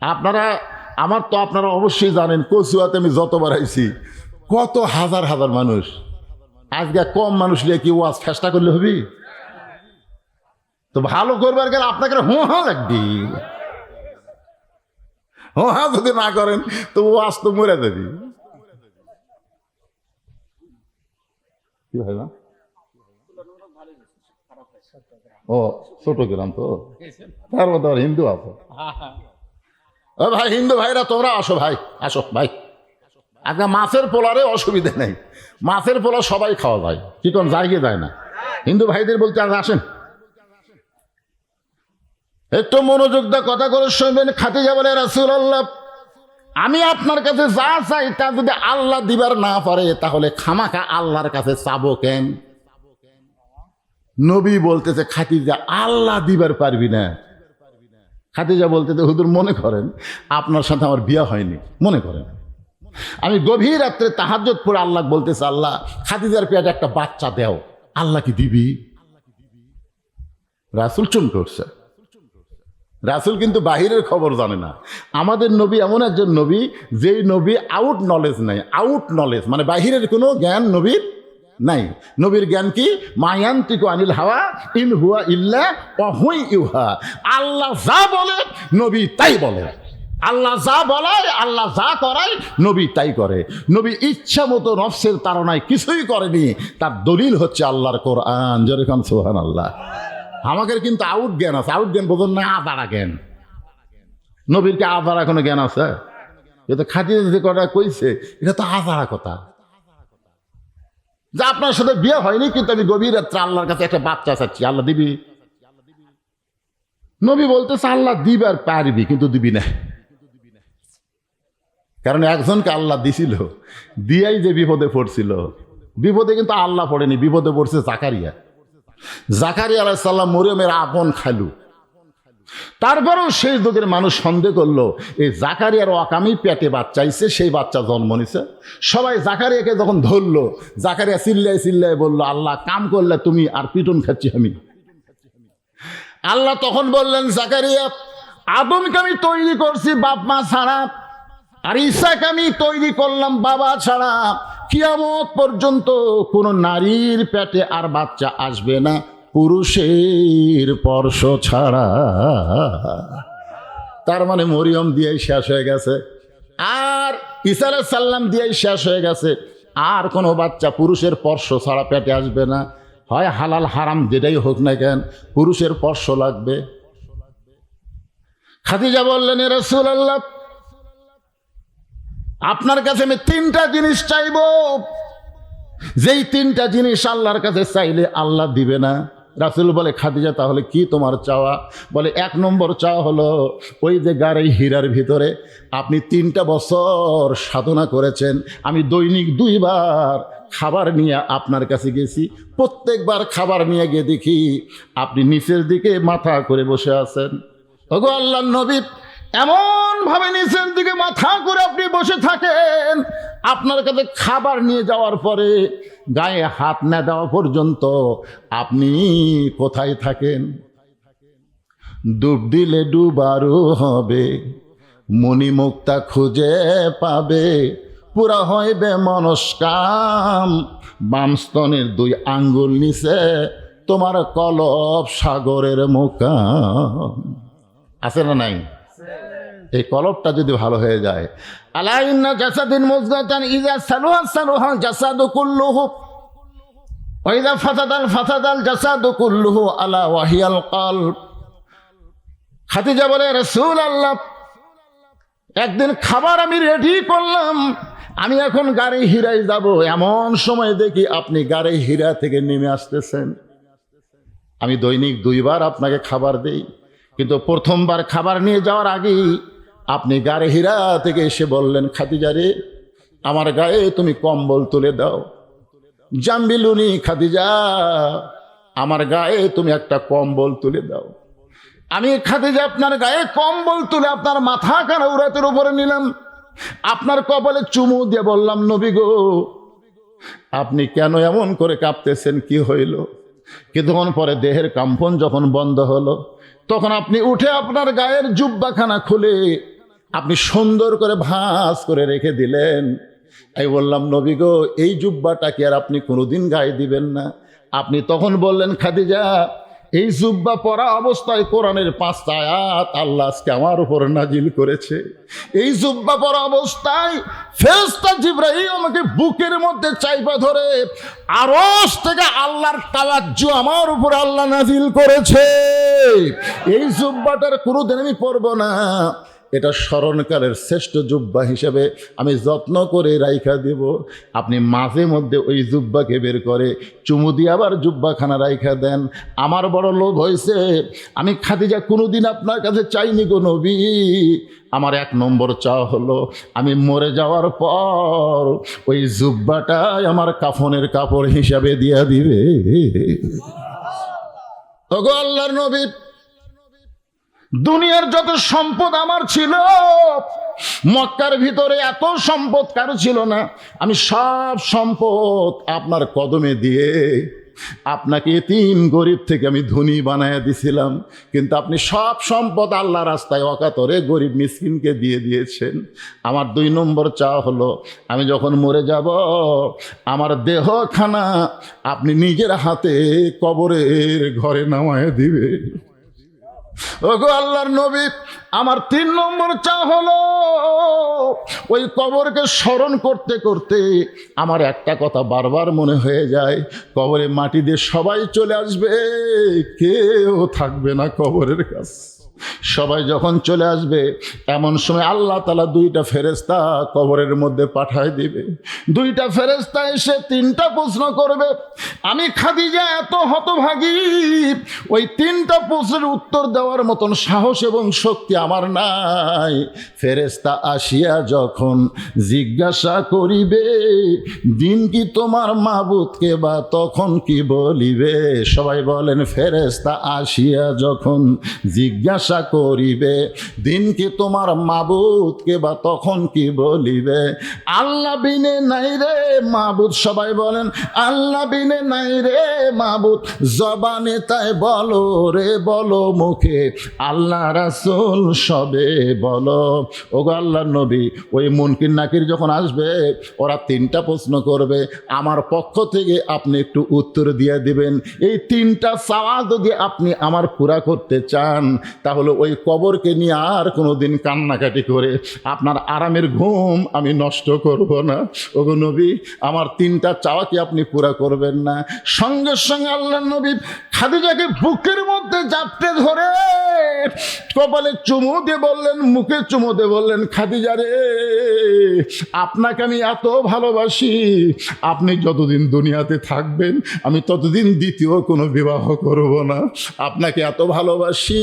আপনারা আপনারা অবশ্যই জানেন কচুয়াতে আমি যতবার আইছি কত হাজার হাজার মানুষ। আজকে কম মানুষ নিয়ে কি ওয়াজ চেষ্টা করলে হবি? তো ভালো করবার গেলে আপনাকে হোঁ লাগবে। হোঁ যদি না করেন তো ওয়াজ তো মরে যাবি। কি ভাই না? ও ছোট গ্রাম তো, তার মধ্যে আবার হিন্দু আছে। ও ভাই হিন্দু ভাইরা তোমরা আসো, ভাই আসো ভাই। আজকে মাছের পোলারে অসুবিধা নেই, মাছের পোলা সবাই খাওয়া যায়, কি কোন জায়গায় যায় না। হিন্দু ভাইদের বলতে আজ আসেন, একটু মনোযোগ দিয়ে কথা করে শুনবেন। খাদিজা বলে, রাসূলুল্লাহ আমি আপনার কাছে যা চাই তা যদি আল্লাহ দিবার না পারে তাহলে খামাখা আল্লাহর কাছে চাবো কেন? নবী বলতেছে, খাদিজা আল্লাহ দিবার পারবি না? খাদিজা বলতেছে, হুজুর মনে করেন আপনার সাথে আমার বিয়ে হয়নি, মনে করেন আমি গভীর রাত্রে তাহাজ্জুদ পড়ে আল্লাহ বলতেছে, আল্লাহ খাদিজার পেটে একটা বাচ্চা দেও, আল্লাহ কি দিবি? রাসূল চুন করছে। রাসূল কিন্তু বাহিরের খবর জানে না। আমাদের নবী এমন একজন নবী, যেই নবী আউট নলেজ নাই। আউট নলেজ মানে বাহিরের কোনো জ্ঞান নবীর নাই। নবীর জ্ঞান কি? মায়ান্তিকু আনিল হাওয়া ইন হুয়া ইল্লা ওয়াহুই ইউহা। আল্লাহ যা বলে নবী তাই বলে, আল্লাহ যা বলায়, আল্লাহ যা করায় নবী তাই করে। নবী ইচ্ছা মতো নফসের তাড়নায় কিছুই করেনি, তার দলিল হচ্ছে আল্লাহর কোরআন। যেরকম সুবহানাল্লাহ। আমাদের কিন্তু আউট জ্ঞান আছে। আউট জ্ঞান বোঝেন না, আদারা জ্ঞান। নবীর কি আদারা কোনো জ্ঞান আছে? এটা খাদিজা যে কথা কইছে এটা তো আদারা কথা, যে আপনার সাথে বিয়ে হয়নি কিন্তু আমি গভীর রাত্রে আল্লাহর কাছে একটা বাচ্চা চাচ্ছি, আল্লাহ দিবি? নবী বলতেছে, আল্লাহ দিবার পারবি কিন্তু দিবি না। কারণ একজনকে আল্লাহ দিছিল, দিয়াই যে বিপদে পড়ছিল। বিপদে কিন্তু আল্লাহ পড়েনি, বিপদে পড়ছে জাকারিয়া। জাকারিয়া আলাইহিস সালাম মরিয়মের আপন খালু। তারপরেও সেই যুগের মানুষ সন্দেহ করলো এই জাকারিয়ার অকামি পেটে বাচ্চা আইছে, সেই বাচ্চা জন্ম নিছে। সবাই জাকারিয়াকে যখন ধরলো, জাকারিয়া চিল্লাই বললো, আল্লাহ কাম করলে তুমি আর পিটন খাচ্ছি আমি। আল্লাহ তখন বললেন, জাকারিয়া আদমকে আমি তৈরি করছি বাপ মা ছাড়া, আর ঈসাকে আমি তৈরি করলাম বাবা ছাড়া। কিয়ামত পর্যন্ত কোন নারীর পেটে আর বাচ্চা আসবে না পুরুষের স্পর্শ ছাড়া। তার মানে মরিয়ম দিয়েই শেষ হয়ে গেছে, আর ঈসা আলাইহিস সালাম দিয়েই শেষ হয়ে গেছে। আর কোনো বাচ্চা পুরুষের স্পর্শ ছাড়া পেটে আসবে না। হয় হালাল হারাম যেটাই হোক না কেন, পুরুষের স্পর্শ লাগবে। খাদিজা বললেন, ইয়া রাসূলুল্লাহ আপনার কাছে আমি তিনটা জিনিস চাইব, যেই তিনটা জিনিস আল্লাহর কাছে চাইলে আল্লাহ দিবে না। রাসূল বলে, খাদিজা তাহলে কি তোমার চাওয়া? বলে, 1 নম্বর চাওয়া হলো ওই যে গাড়ি হীরার ভিতরে আপনি 3টা বছর সাধনা করেছেন, আমি দৈনিক 2 বার খাবার নিয়ে আপনার কাছে গেছি, প্রত্যেকবার খাবার নিয়ে গিয়ে দেখি আপনি নিচের দিকে মাথা করে বসে আছেন। ওগো আল্লাহর নবী, এমন ভাবে নিচের দিকে মাথা করে আপনি বসে থাকেন, আপনার কাছে খাবার নিয়ে যাওয়ার পরে গায়ে হাত না দেওয়া পর্যন্ত আপনি কোথায় থাকেন? ডুব দিলে ডুবারু হবে, মণিমুক্তা খুঁজে পাবে, পুরা হইবে মনস্কাম, বাম স্তনের 2 আঙ্গুল নিচে তোমার কলব সাগরের মুকাম। আছে না নাই? এই কলবটা যদি ভালো হয়ে যায়, আলা ইন্না জাসাদিন মুযগাতান ইযা সালুহা সালুহা জাসাদু কুল্লুহু ওয়া ইযা ফাসাদাল জাসাদু কুল্লুহু আলা ওয়াহিয়াল কলব। খাদিজা বলে, রাসূলুল্লাহ একদিন খাবার আমি রেডি করলাম, আমি এখন গাড়ি হীরায় যাব, এমন সময় দেখি আপনি গাড়ি হীরা থেকে নেমে আসতেছেন। আমি দৈনিক 2 বার আপনাকে খাবার দেই, কিন্তু প্রথমবার খাবার নিয়ে যাওয়ার আগেই আপনি গাড়ি হীরা থেকে এসে বললেন, খাদিজা রে আমার গায়ে তুমি কম্বল তুলে দাও। জাম্বিলুনি খাদিজা, আমার গায়ে তুমি একটা কম্বল তুলে দাও। আমি খাদিজা আপনার গায়ে কম্বল তুলে আপনার মাথা কানা উরাতের উপরে নিলাম, আপনার কপালে চুমু দিয়ে বললাম, নবী গো আপনি কেন এমন করে কাঁপতেছেন, কি হইল? কিছুক্ষণ পরে দেহের কম্পন যখন বন্ধ হলো, তখন আপনি উঠে আপনার গায়ের জুব্বাখানা খুলে আপনি সুন্দর করে ভাঁজ করে রেখে দিলেন। আমি বললাম, নবী গো, এই জুব্বাটা কি আর আপনি কোনোদিন গায়ে দিবেন না? আপনি তখন বললেন, খাদিজা, এই জুব্বা পরা অবস্থায় কোরআনের 5টা আয়াত আল্লাহ আজকে আমার উপর নাজিল করেছে। এই জুব্বা পরা অবস্থায় ফেরেশতা জিবরাইল আমাকে বুকের মধ্যে চাইপা ধরে আরশ থেকে আল্লাহর তাওয়াজ্জু আমার উপর আল্লাহ নাজিল করেছে। এই জুব্বাটার কোনোদিন আমি পরব না, এটা স্মরণকালের শ্রেষ্ঠ জুব্বা হিসেবে আমি যত্ন করে রাইখা দেব। আপনি মাঝে মধ্যে ওই জুব্বাকে বের করে চুমু দিয়ে আবার জুব্বাখানা রাইখা দেন। আমার বড় লোভ হয়েছে, আমি খাদিজা কোনোদিন আপনার কাছে চাইনি গো নবী। আমার 1 নম্বর চাওয়া হলো, আমি মরে যাওয়ার পর ওই জুব্বাটাই আমার কাফনের কাপড় হিসাবে দিয়া দিবে। ওগো আল্লাহর নবী, দুনিয়ার যত সম্পদ আমার ছিল, মক্কার ভিতরে এত সম্পদ কারো ছিল না। আমি সব সম্পদ আপনার কদমে দিয়ে আপনাকে এতিম গরিব থেকে আমি ধনী বানায় দিছিলাম, কিন্তু আপনি সব সম্পদ আল্লাহ রাস্তায় অকাতরে গরিব মিসকিনকে দিয়ে দিয়েছেন। আমার 2 নম্বর চাওয়া হলো, আমি যখন মরে যাব আমার দেহখানা আপনি নিজের হাতে কবরের ঘরে নামায় দিবে। ওগো আল্লাহর নবী, আমার 3 নম্বর চাওয়া হলো, ওই কবরকে স্মরণ করতে করতে আমার একটা কথা বারবার মনে হয়ে যায়, কবরে মাটি দিয়ে সবাই চলে আসবে, কেউ থাকবে না কবরের কাছে। সবাই যখন চলে আসবে, এমন সময় আল্লাহ তাআলা 2টা ফেরেশতা কবরের মধ্যে পাঠায় দিবে। 2টা ফেরেশতা এসে 3টা প্রশ্ন করবে। আমি খাদিজা এত হতভাগী, ওই 3টা প্রশ্নের উত্তর দেওয়ার মতন সাহস এবং শক্তি আমার নাই। ফেরেশতা আসিয়া যখন জিজ্ঞাসা করিবে, দিন কি তোমার মাবুদকে, বা তখন কি বলিবে? সবাই বলেন, ফেরেশতা আসিয়া যখন জিজ্ঞাসা করিবে, দিন কি তোমার মাবুদকে, বা তখন কি বলিবে? আল্লাহ বিনে নাই রে মাবুদ। সবাই বলেন, আল্লাহ বিনে নাই রে মাবুদ। জবানে তাই বলো রে বলো, মুখে আল্লাহ রাসূল সবে বলো। ওগো আল্লাহর নবী, ওই মুনকির নাকির যখন আসবে, ওরা 3টা প্রশ্ন করবে, আমার পক্ষ থেকে আপনি একটু উত্তর দিয়ে দিবেন। এই 3টা চাওয়া যদি আপনি আমার পুরা করতে চান, তাহলে ওই কবরকে নিয়ে আর কোনোদিন কান্নাকাটি করে আপনার আরামের ঘুম আমি নষ্ট করব না। ওগো নবী, আমার 3টা চাওয়া কি আপনি পুরা করবেন না? সঙ্গে সঙ্গে আল্লাহর নবী খাদিজাকে বুকের মধ্যে জাপটে ধরে কপালে চুমু দিয়ে বললেন, মুখে চুমু দিয়ে বললেন, খাদিজা রে, আপনাকে আমি এত ভালোবাসি, আপনি যতদিন দুনিয়াতে থাকবেন আমি ততদিন দ্বিতীয় কোনো বিবাহ করব না। আপনাকে এত ভালোবাসি,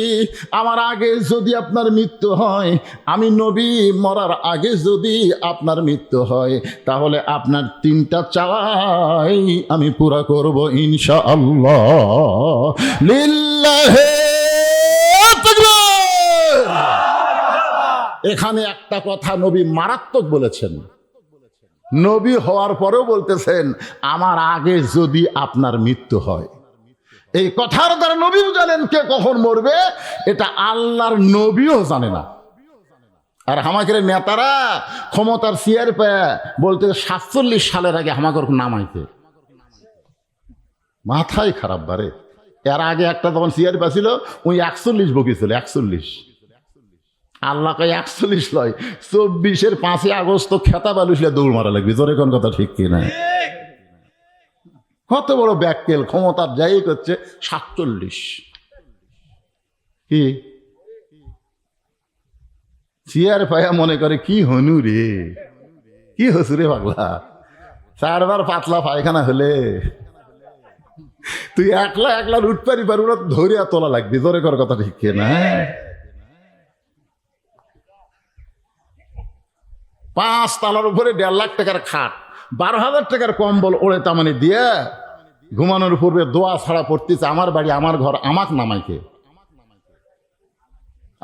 আমার আগে যদি আপনার মৃত্যু হয়, আমি নবী মরার আগে যদি আপনার মৃত্যু হয়, তাহলে আপনার 3টা চাওয়াই আমি পুরা করব ইনশাআল্লাহ। লিল্লাহে তাকবীর। এখানে একটা কথা নবী মারাত্মক বলেছেন। নবী হওয়ার পরেও বলতেছেন, আমার আগে যদি আপনার মৃত্যু হয়। এই কথার দ্বারা নবীও জানেন কে কখন মরবে, এটা আল্লাহর নবীও জানে না। আর আমাদের নেতারা ক্ষমতার চেয়ার পেয়ে বলতে 47 সালের আগে আমাকে নামাইতে, মাথায় খারাপ বারে। এর আগে একটা তখন চেয়ার পেয়েছিল, ওই 41 বকিছিল, 41। আল্লাহ কয় 41 লয়, 24-এর 5 আগস্ট খেতাব আলুসলে দৌড় মারা লাগবে। জোরে কোন কথা ঠিক কিনা? কত বড় ব্যাককেল, ক্ষমতার যাই করছে 47। কি চেয়ার পায়া মনে করে কি হনু রে, কি হসু রে পাগলা, 4বার পাতলা পায়খানা হলে তুই একলা একলা উঠ পারি পার, ওরা ধরিয়া তোলা লাগবে। জোরে কর কথা ঠিক কিনা? 5 তলার উপরে 1.5 লাখ টাকার খাট, 12,000 টাকার কম্বল ওড়ে তামানি দিয়ে ঘুমানোর পূর্বে দোয়া ছাড়া পড়তেছে, আমার বাড়ি আমার ঘর আমাক নামাইকে।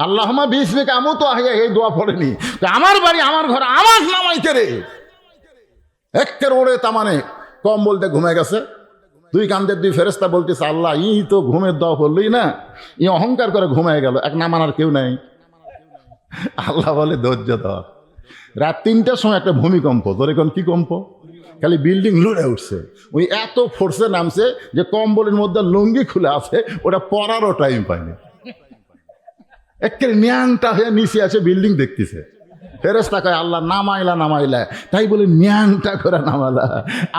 আল্লাহুম্মা বিসমিকা আমুতু আহইয়া, এই দোয়া পড়েনি, আমার বাড়ি আমার ঘর আমাক নামাইকে রে। একের ওড়ে তামানে কম্বল দিয়ে ঘুমায় গেছে। দুই কান্দের দুই ফেরেস্তা বলতেছে, আল্লাহ ই তো ঘুমের দাও করলই না, ই অহংকার করে ঘুমায় গেল, এক না মানার কেউ নাই। আল্লাহ বলে ধৈর্য ধর। রাত 3টার সময় একটা ভূমিকম্প, তোর এখন কি কম্প, খালি বিল্ডিং লুড়ে উঠছে, ওই এত ফোর্সে নামছে যে কম্বলের মধ্যে লুঙ্গি খুলে আছে, ওটা পরারও টাইম পায়নি, একেবারে ন্যাংটা হয়ে নিচে আছে, বিল্ডিং দেখতেছে। ফেরেশতা কয় আল্লাহ নামাইলা নামাইলা, তাই বলে ন্যাংটা করে নামালা।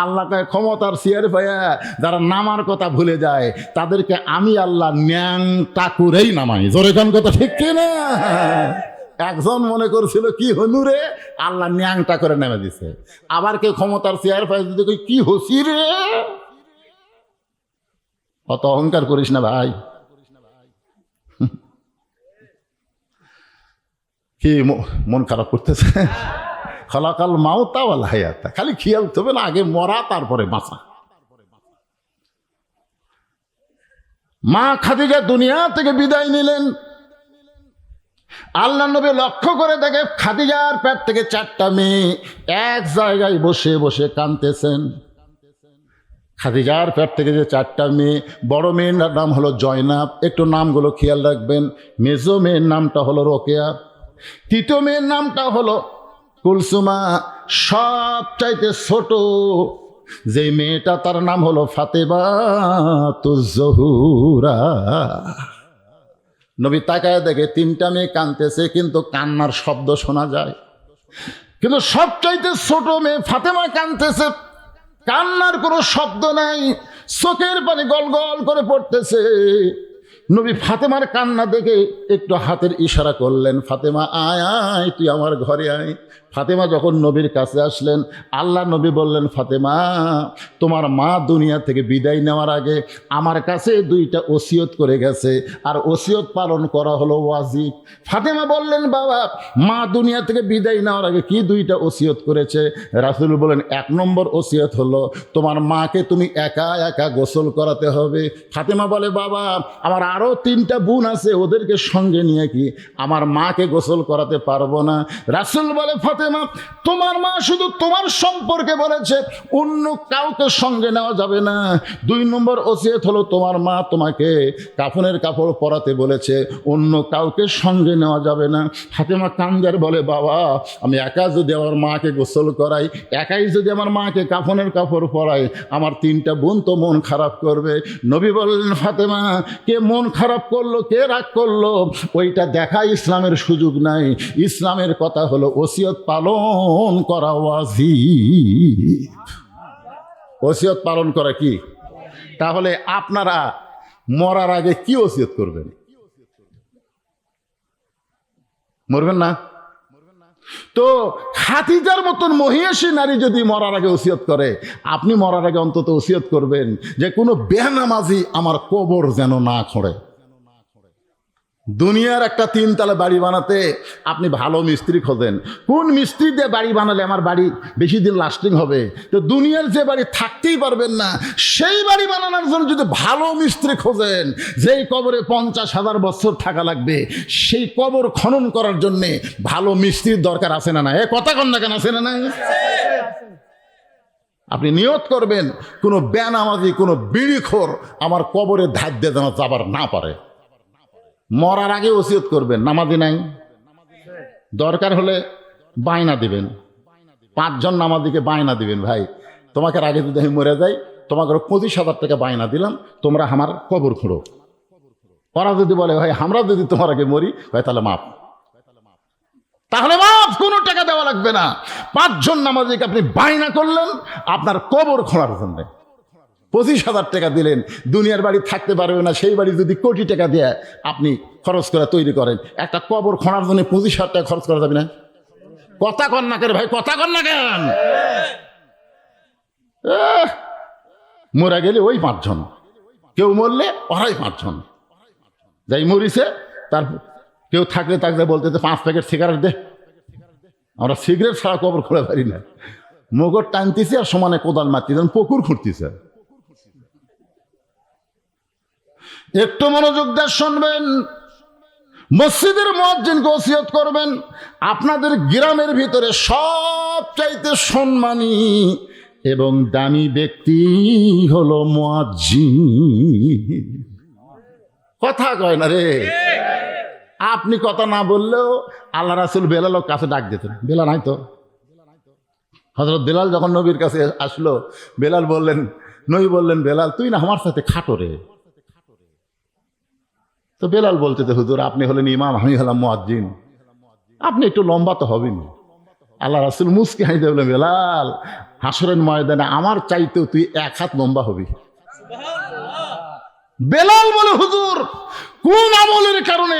আল্লাহ কয় ক্ষমতার চেয়ার পায়া যারা নামার কথা ভুলে যায় তাদেরকে আমি আল্লাহ ন্যাংটা করেই নামাই। জোরে কোন কথা ঠিক কিনা? একজন মনে করছিল কি হনুরে, আল্লাহ ন্যাংটা করে নেমে দিছে। আবার কেউ ক্ষমতার চেয়ার পায় যদি কই কি হসি রে, অত অহংকার করিস না ভাই। কি মন খারাপ করতেছে? খলাকাল মাউতা ওয়াল হায়াতা, খালি খেয়াল তবে না, আগে মরা তারপরে বাঁচা। মা খাদিজা দুনিয়া থেকে বিদায় নিলেন। আল্লাহ নবী লক্ষ্য করে দেখে খাদিজার পেট থেকে 4টা মেয়ে এক জায়গায় বসে বসে কাঁদতেছেন। খাদিজার পেট থেকে যে 4টা মেয়ে, বড় মেয়ের নাম হলো জয়নাব, একটু নামগুলো খেয়াল রাখবেন। মেজো মেয়ের নামটা হলো রোকেয়া, তৃতীয় মেয়ের নামটা হলো কুলসুমা, সবচাইতে ছোট যে মেয়েটা তার নাম হলো ফাতেমাতুজ জহুরা। নবী তাকায় দেখে 3টা মেয়ে কাঁদতেছে, কিন্তু কান্নার শব্দ শোনা যায়, কিন্তু সবচাইতে ছোট মেয়ে ফাতেমা কাঁদতেছে, কান্নার কোনো শব্দ নাই, চোখের পানি গল গল করে পড়তেছে। নবী ফাতেমার কান্না দেখে একটু হাতের ইশারা করলেন, ফাতেমা আয় আয়, তুই আমার ঘরে আয়। ফাতেমা যখন নবীর কাছে আসলেন, আল্লাহ নবী বললেন, ফাতেমা তোমার মা দুনিয়া থেকে বিদায় নেওয়ার আগে আমার কাছে 2টা ওসিয়ত করে গেছে, আর ওসিয়ত পালন করা হলো ওয়াজিব। ফাতেমা বললেন, বাবা মা দুনিয়া থেকে বিদায় নেওয়ার আগে কি 2টা ওসিয়ত করেছে? রাসূল বলেন, 1 নম্বর ওসিয়ত হলো তোমার মাকে তুমি একা একা গোসল করাতে হবে। ফাতেমা বলে, বাবা আমার আরও 3টা বোন আছে, ওদেরকে সঙ্গে নিয়ে কি আমার মাকে গোসল করাতে পারবো না? রাসূল বলে, ফাতেমা তোমার মা শুধু তোমার সম্পর্কে বলেছে, অন্য কাউকে সঙ্গে নেওয়া যাবে না। 2 নম্বর ওসিয়ত হলো তোমার মা তোমাকে কাফনের কাপড় পরাতে বলেছে, অন্য কাউকে সঙ্গে নেওয়া যাবে না। ফাতেমা কান্দার বলে, বাবা আমি একা যদি আমার মাকে গোসল করাই, একাই যদি আমার মাকে কাফনের কাপড় পরাই, আমার 3টা বোন তো মন খারাপ করবে। নবী বললেন, ফাতেমা কে মন খারাপ করলো, কে রাগ করলো, ওইটা দেখা ইসলামের সুযোগ নাই। ইসলামের কথা হলো ওসিয়ত পালন করা ওয়াজিব। ওসিয়ত পালন করা কি? তাহলে আপনারা মরার আগে কি ওসিয়ত করবেন? মরবেন না তো? খাদিজার মতন মহিষী নারী যদি মরার আগে ওসিয়ত করে, আপনি মরার আগে অন্তত ওসিয়ত করবেন যে কোনো বেনামাজি আমার কবর যেন না খোঁড়ে। দুনিয়ার একটা 3 তলা বাড়ি বানাতে আপনি ভালো মিস্ত্রি খোঁজেন, কোন মিস্ত্রি দিয়ে বাড়ি বানালে আমার বাড়ি বেশি দিন লাস্টিং হবে? তো দুনিয়ার যে বাড়ি থাকতেই পারবেন না, সেই বাড়ি বানানোর জন্য যদি ভালো মিস্ত্রি খোঁজেন, যেই কবরে 50,000 বছর থাকা লাগবে, সেই কবর খনন করার জন্যে ভালো মিস্ত্রির দরকার আছে না? না এ কথা কন না কেন, আছে না? না আপনি নিয়ত করবেন কোনো বেনামাজি, কোনো বিড়িখোর আমার কবরের ধার দিয়ে যেন যাবার না পারে। মরার আগে ওসিয়ত করবেন। নামাজি নাই, দরকার হলে বায়না দিবেন, 5 জন নামাজিকে বায়না দিবেন, ভাই তোমাকে আগে যদি আমি মরে যাই, তোমাকে 25,000 টাকা বায়না দিলাম, তোমরা আমার কবর খুঁড়ো। ওরা যদি বলে ভাই আমরা যদি তোমার আগে মরি, ভাই তাহলে মাপ, তাহলে মাপ, কোনো টাকা দেওয়া লাগবে না। 5 জন নামাজিকে আপনি বায়না করলেন আপনার কবর খোঁড়ার জন্য, 25,000 টাকা দিলেন, দুনিয়ার বাড়ি থাকতে পারবে না, সেই বাড়ি যদি কোটি টাকা দিয়ে আপনি খরচ করে তৈরি করেন, একটা কবর খোঁড়ার জন্য 25,000 টাকা খরচ করা যাবে না? কথা কন না কেন ভাই, কথা কন না কেন? মরে গেলে ওই 5 জন, কেউ মরলে ওরাই 5 জন, যাই মরিছে তার কেউ থাকলে তাকে বলতে 5 প্যাকেট সিগারেট দে। আমরা সিগারেট ছাড়া কবর খোঁড়া পারি না, মগর টানতেছি আর সমানে কোদাল মারতেছি, পুকুর খুঁড়তেছে। একটু মনোযোগ দিয়ে শুনবেন, মসজিদের মুয়াজ্জিনকে ওসিয়ত করবেন, আপনাদের গ্রামের ভিতরে সবচাইতে সম্মানী এবং দামি ব্যক্তি হলো মুয়াজ্জিন। কথা কয় না রে। আপনি কথা না বললেও আল্লাহ রাসূল বেলালের কাছে ডাক দিতেন। বেলাল নাই তো। হযরত বেলাল যখন নবীর কাছে আসলো, বেলাল বললেন, নবী বললেন, বেলাল তুই না আমার সাথে খাটো রে। তো বেলাল বলতে, হুজুর আপনি হলেন ইমাম, আমি হলাম মুয়াজ্জিন, আপনি একটু লম্বা তো হবেন। আল্লাহ রাসূল মুস্কি হাসে বললেন, বেলাল হাসরের ময়দানে আমার চাইতেও তুই 1 হাত লম্বা হবি। বেলাল বলে, হুজুর কোন আমলের কারণে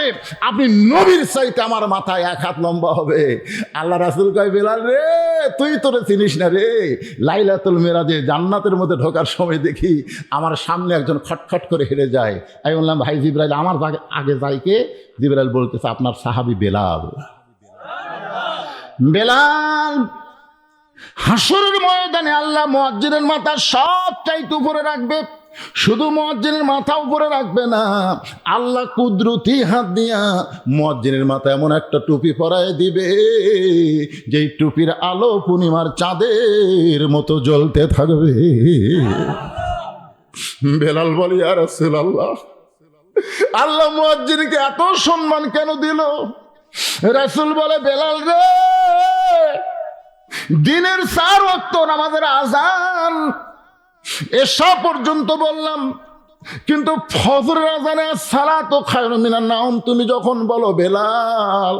আপনি নবীর চাইতে আমার মাথায় 1 হাত লম্বা হবে? আল্লাহ রাসূল কয়, বেলাল রে তুই তোরে চিনিস না রে। লাইলাতুল মিরাজে জান্নাতের মধ্যে ঢোকার সময় দেখি আমার সামনে একজন খটখট করে হেঁটে যায়। আমি বললাম, ভাই জিবরাইল আমার আগে যাই কে? জিবরাইল বলতেছে, আপনার সাহাবী বেলাল। বেলাল হাসরের ময়দানে আল্লাহ মুয়াজ্জিনের মাথা সব চাইতে উপরে রাখবে। শুধু মুয়াজ্জিনের মাথা উপরে রাখবে না, আল্লাহ কুদরতি হাত দিয়া মুয়াজ্জিনের মাথা এমন একটা টুপি পরায় দিবে, যেই টুপির আলো পূর্ণিমার চাঁদের মতো জ্বলতে থাকবে। বেলাল বলি, ইয়া রাসূলুল্লাহ, আল্লাহ মুয়াজ্জিনকে এত সম্মান কেন দিল? রাসূল বলে, বেলাল রে দিনের 4 ওয়াক্ত নামাজের আযান এশা পর্যন্ত বললাম, কিন্তু ফজরের আযানে সালাতু খায়রুম মিনান নাওম তুমি যখন বলো বেলাল,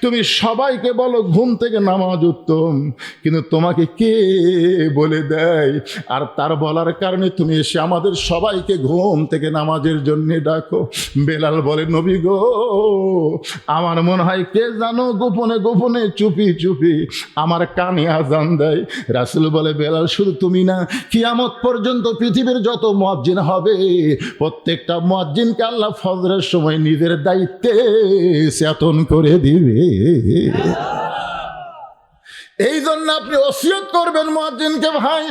তুমি সবাইকে বলো ঘুম থেকে নামাজ উত্তম, কিন্তু তোমাকে কে বলে দেয়? আর তার বলার কারণে তুমি এসে আমাদের সবাইকে ঘুম থেকে নামাজের জন্য ডাকো। বেলাল বলে, নবী গো আমার মনে হয় কে জানো গোপনে গোপনে চুপি চুপি আমার কানে আজান দেয়। রাসূল বলে, বেলাল শুধু তুমি না, কিয়ামত পর্যন্ত পৃথিবীর যত মুয়াজ্জিন হবে প্রত্যেকটা মুয়াজ্জিনকে আল্লাহ ফজরের সময় নিজের দায়িত্বে চেতন করে দিবে। এই জন্য আপনি ওসিয়ত করবেন মুয়াজ্জিনকে, ভাই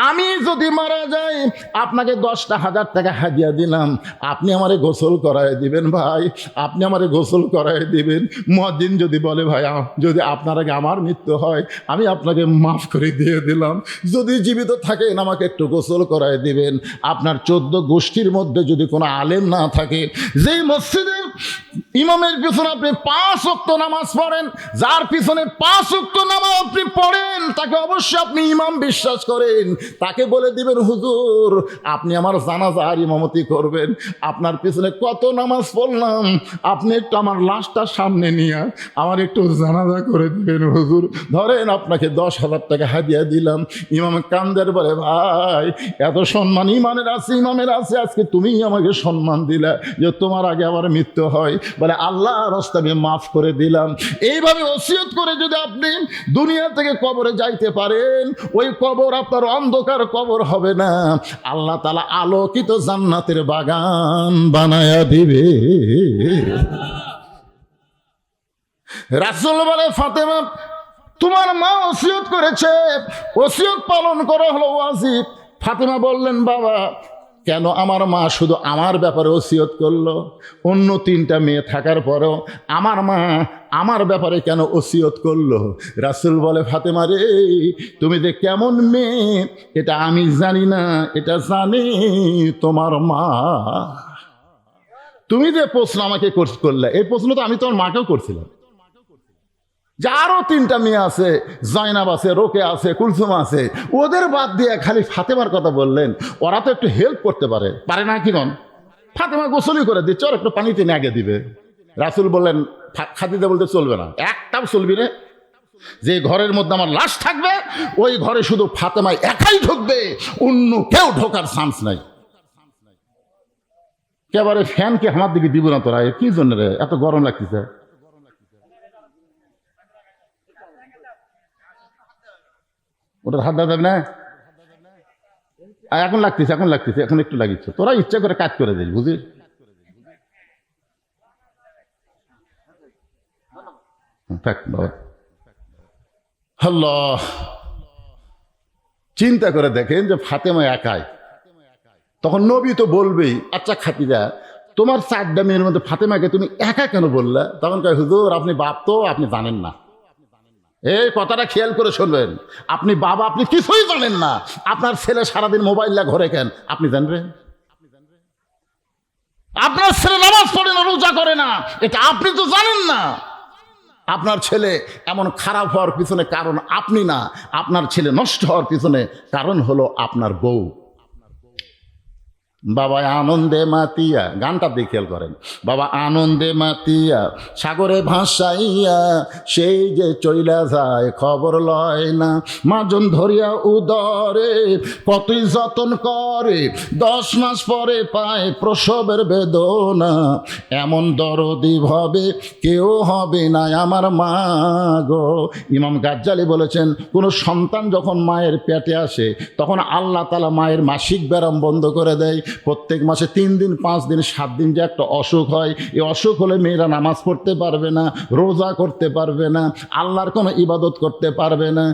আমি যদি মারা যাই আপনাকে 10,000 টাকা হাদিয়া দিলাম, আপনি আমারে গোসল করায় দিবেন। ভাই আপনি আমারে গোসল করায় দিবেন। মুয়াজ্জিন যদি বলে, ভাই যদি আপনার আগে আমার মৃত্যু হয় আমি আপনাকে মাফ করে দিয়ে দিলাম, যদি জীবিত থাকেন আমাকে একটু গোসল করায় দিবেন। আপনার 14 গোষ্ঠীর মধ্যে যদি কোনো আলেম না থাকে, যেই মসজিদে ইমামের পিছনে আপনি 5 ওয়াক্ত নামাজ পড়েন, যার পিছনে 5 ওয়াক্ত নামাজ আপনি পড়েন, তাকে অবশ্যই আপনি ইমাম বিশ্বাস করেন, তাকে বলে দিবেন, হুজুর আপনি আমার জানাজার ইমামতি করবেন, আপনার পিছনে কত নামাজ পড়লাম, আপনি একটু আমার লাশটা সামনে নিয়ে আমার একটু জানাজা করে দিবেন হুজুর। ধরেন আপনাকে 10,000 টাকা হাদিয়া দিলাম। ইমাম কান্দের বলে, ভাই এত সম্মান ইমামের আছে, আজকে তুমি আমাকে সম্মান দিলা, যে তোমার আগে আমার মৃত্যু হয়। বলে, আল্লাহ রাস্তায় আমি মাফ করে দিলাম। এইভাবে ওসিয়ত করে যদি আপনি দুনিয়া থেকে কবরে যাইতে পারেন, ওই কবর আপনার অন্ধকার কবর হবে না, আল্লাহ তাআলা আলোকিত জান্নাতের বাগান বানায়া দিবে। রাসূল বলে, ফাতেমা তোমার মা ওসিয়ত করেছে, ওসিয়ত পালন করা হলো ওয়াজিব। ফাতেমা বললেন, বাবা কেন আমার মা শুধু আমার ব্যাপারে ওসিয়ত করলো? অন্য 3টা মেয়ে থাকার পরেও আমার মা আমার ব্যাপারে কেন ওসিয়ত করলো? রাসূল বলে, ফাতেমা রে তুমি যে কেমন মেয়ে এটা আমি জানি না, এটা জানে তোমার মা। তুমি যে প্রশ্ন আমাকে করলে, এই প্রশ্ন তো আমি তোমার মাকেও করছিলাম, যে আরো 3টা মেয়ে আছে, জয়নাব আছে, রোকে আছে, কুলসুম আছে, ওদের বাদ দিয়ে খালি ফাতেমার কথা বললেন। ওরা তো একটু হেল্প করতে পারে না কি কন? ফাতেমা গোসলই করে দিচ্ছে, ওর একটু পানিতে নাগে দিবে। রাসূল বললেন, খাদিজা বলতে চলবে না, একটাও চলবি রে। যে ঘরের মধ্যে আমার লাশ থাকবে ওই ঘরে শুধু ফাতেমা একাই ঢুকবে, অন্য কেউ ঢোকার চান্স নাই। একেবারে ফ্যানকে আমার দিকে দিব না তোরা, কি জন্য রে এত গরম লাগতেছে? ওটার হাত দেওয়া যাবে না? এখন লাগতেছে, এখন একটু লাগিচ্ছে, তোরা ইচ্ছা করে কাজ করে দিস, বুঝি? থাক বাবা। আল্লাহ, চিন্তা করে দেখেন যে ফাতেমা একাই, তখন নবী তো বলবেই, আচ্ছা খাদিজা তোমার 4টা মেয়ের মধ্যে ফাতেমাকে তুমি একা কেন বললা? তখন কয়, হুজুর আপনি বাপ তো, আপনি জানেন না। এই কথাটা খেয়াল করে শুনবেন। আপনি বাবা, আপনি কিছুই জানেন না, আপনার ছেলে সারাদিন মোবাইল নিয়ে ঘরে কেন আপনি জানবেন? আপনার ছেলে নামাজ পড়ে না, রোজা করে না, এটা আপনি তো জানেন না। আপনার ছেলে এমন খারাপ হওয়ার পিছনে কারণ আপনি না, আপনার ছেলে নষ্ট হওয়ার পিছনে কারণ হলো আপনার বউ। বাবা আনন্দে মাতিয়া, গানটা দিয়ে খেয়াল করেন। বাবা আনন্দে মাতিয়া সাগরে ভাসাইয়া সেই যে চইলা যায় খবর লয় না, মাজন ধরিয়া উদরে কতই যতন করে, 10 মাস পরে পায় প্রসবের বেদনা, এমন দরদি ভাবে কেউ হবে না আমার মা গো। ইমাম গাজ্জালি বলেছেন, কোনো সন্তান যখন মায়ের পেটে আসে তখন আল্লাহ তাআলা মায়ের মাসিক ব্যায়াম বন্ধ করে দেয়। প্রত্যেক মাসে 3 দিন 5 দিন 7 দিন যে একটা অসুখ হয়, এই অসুখ হলে মেয়েরা নামাজ পড়তে পারবে না, রোজা করতে পারবে না, আল্লাহর কোনো ইবাদত করতে পারবে না।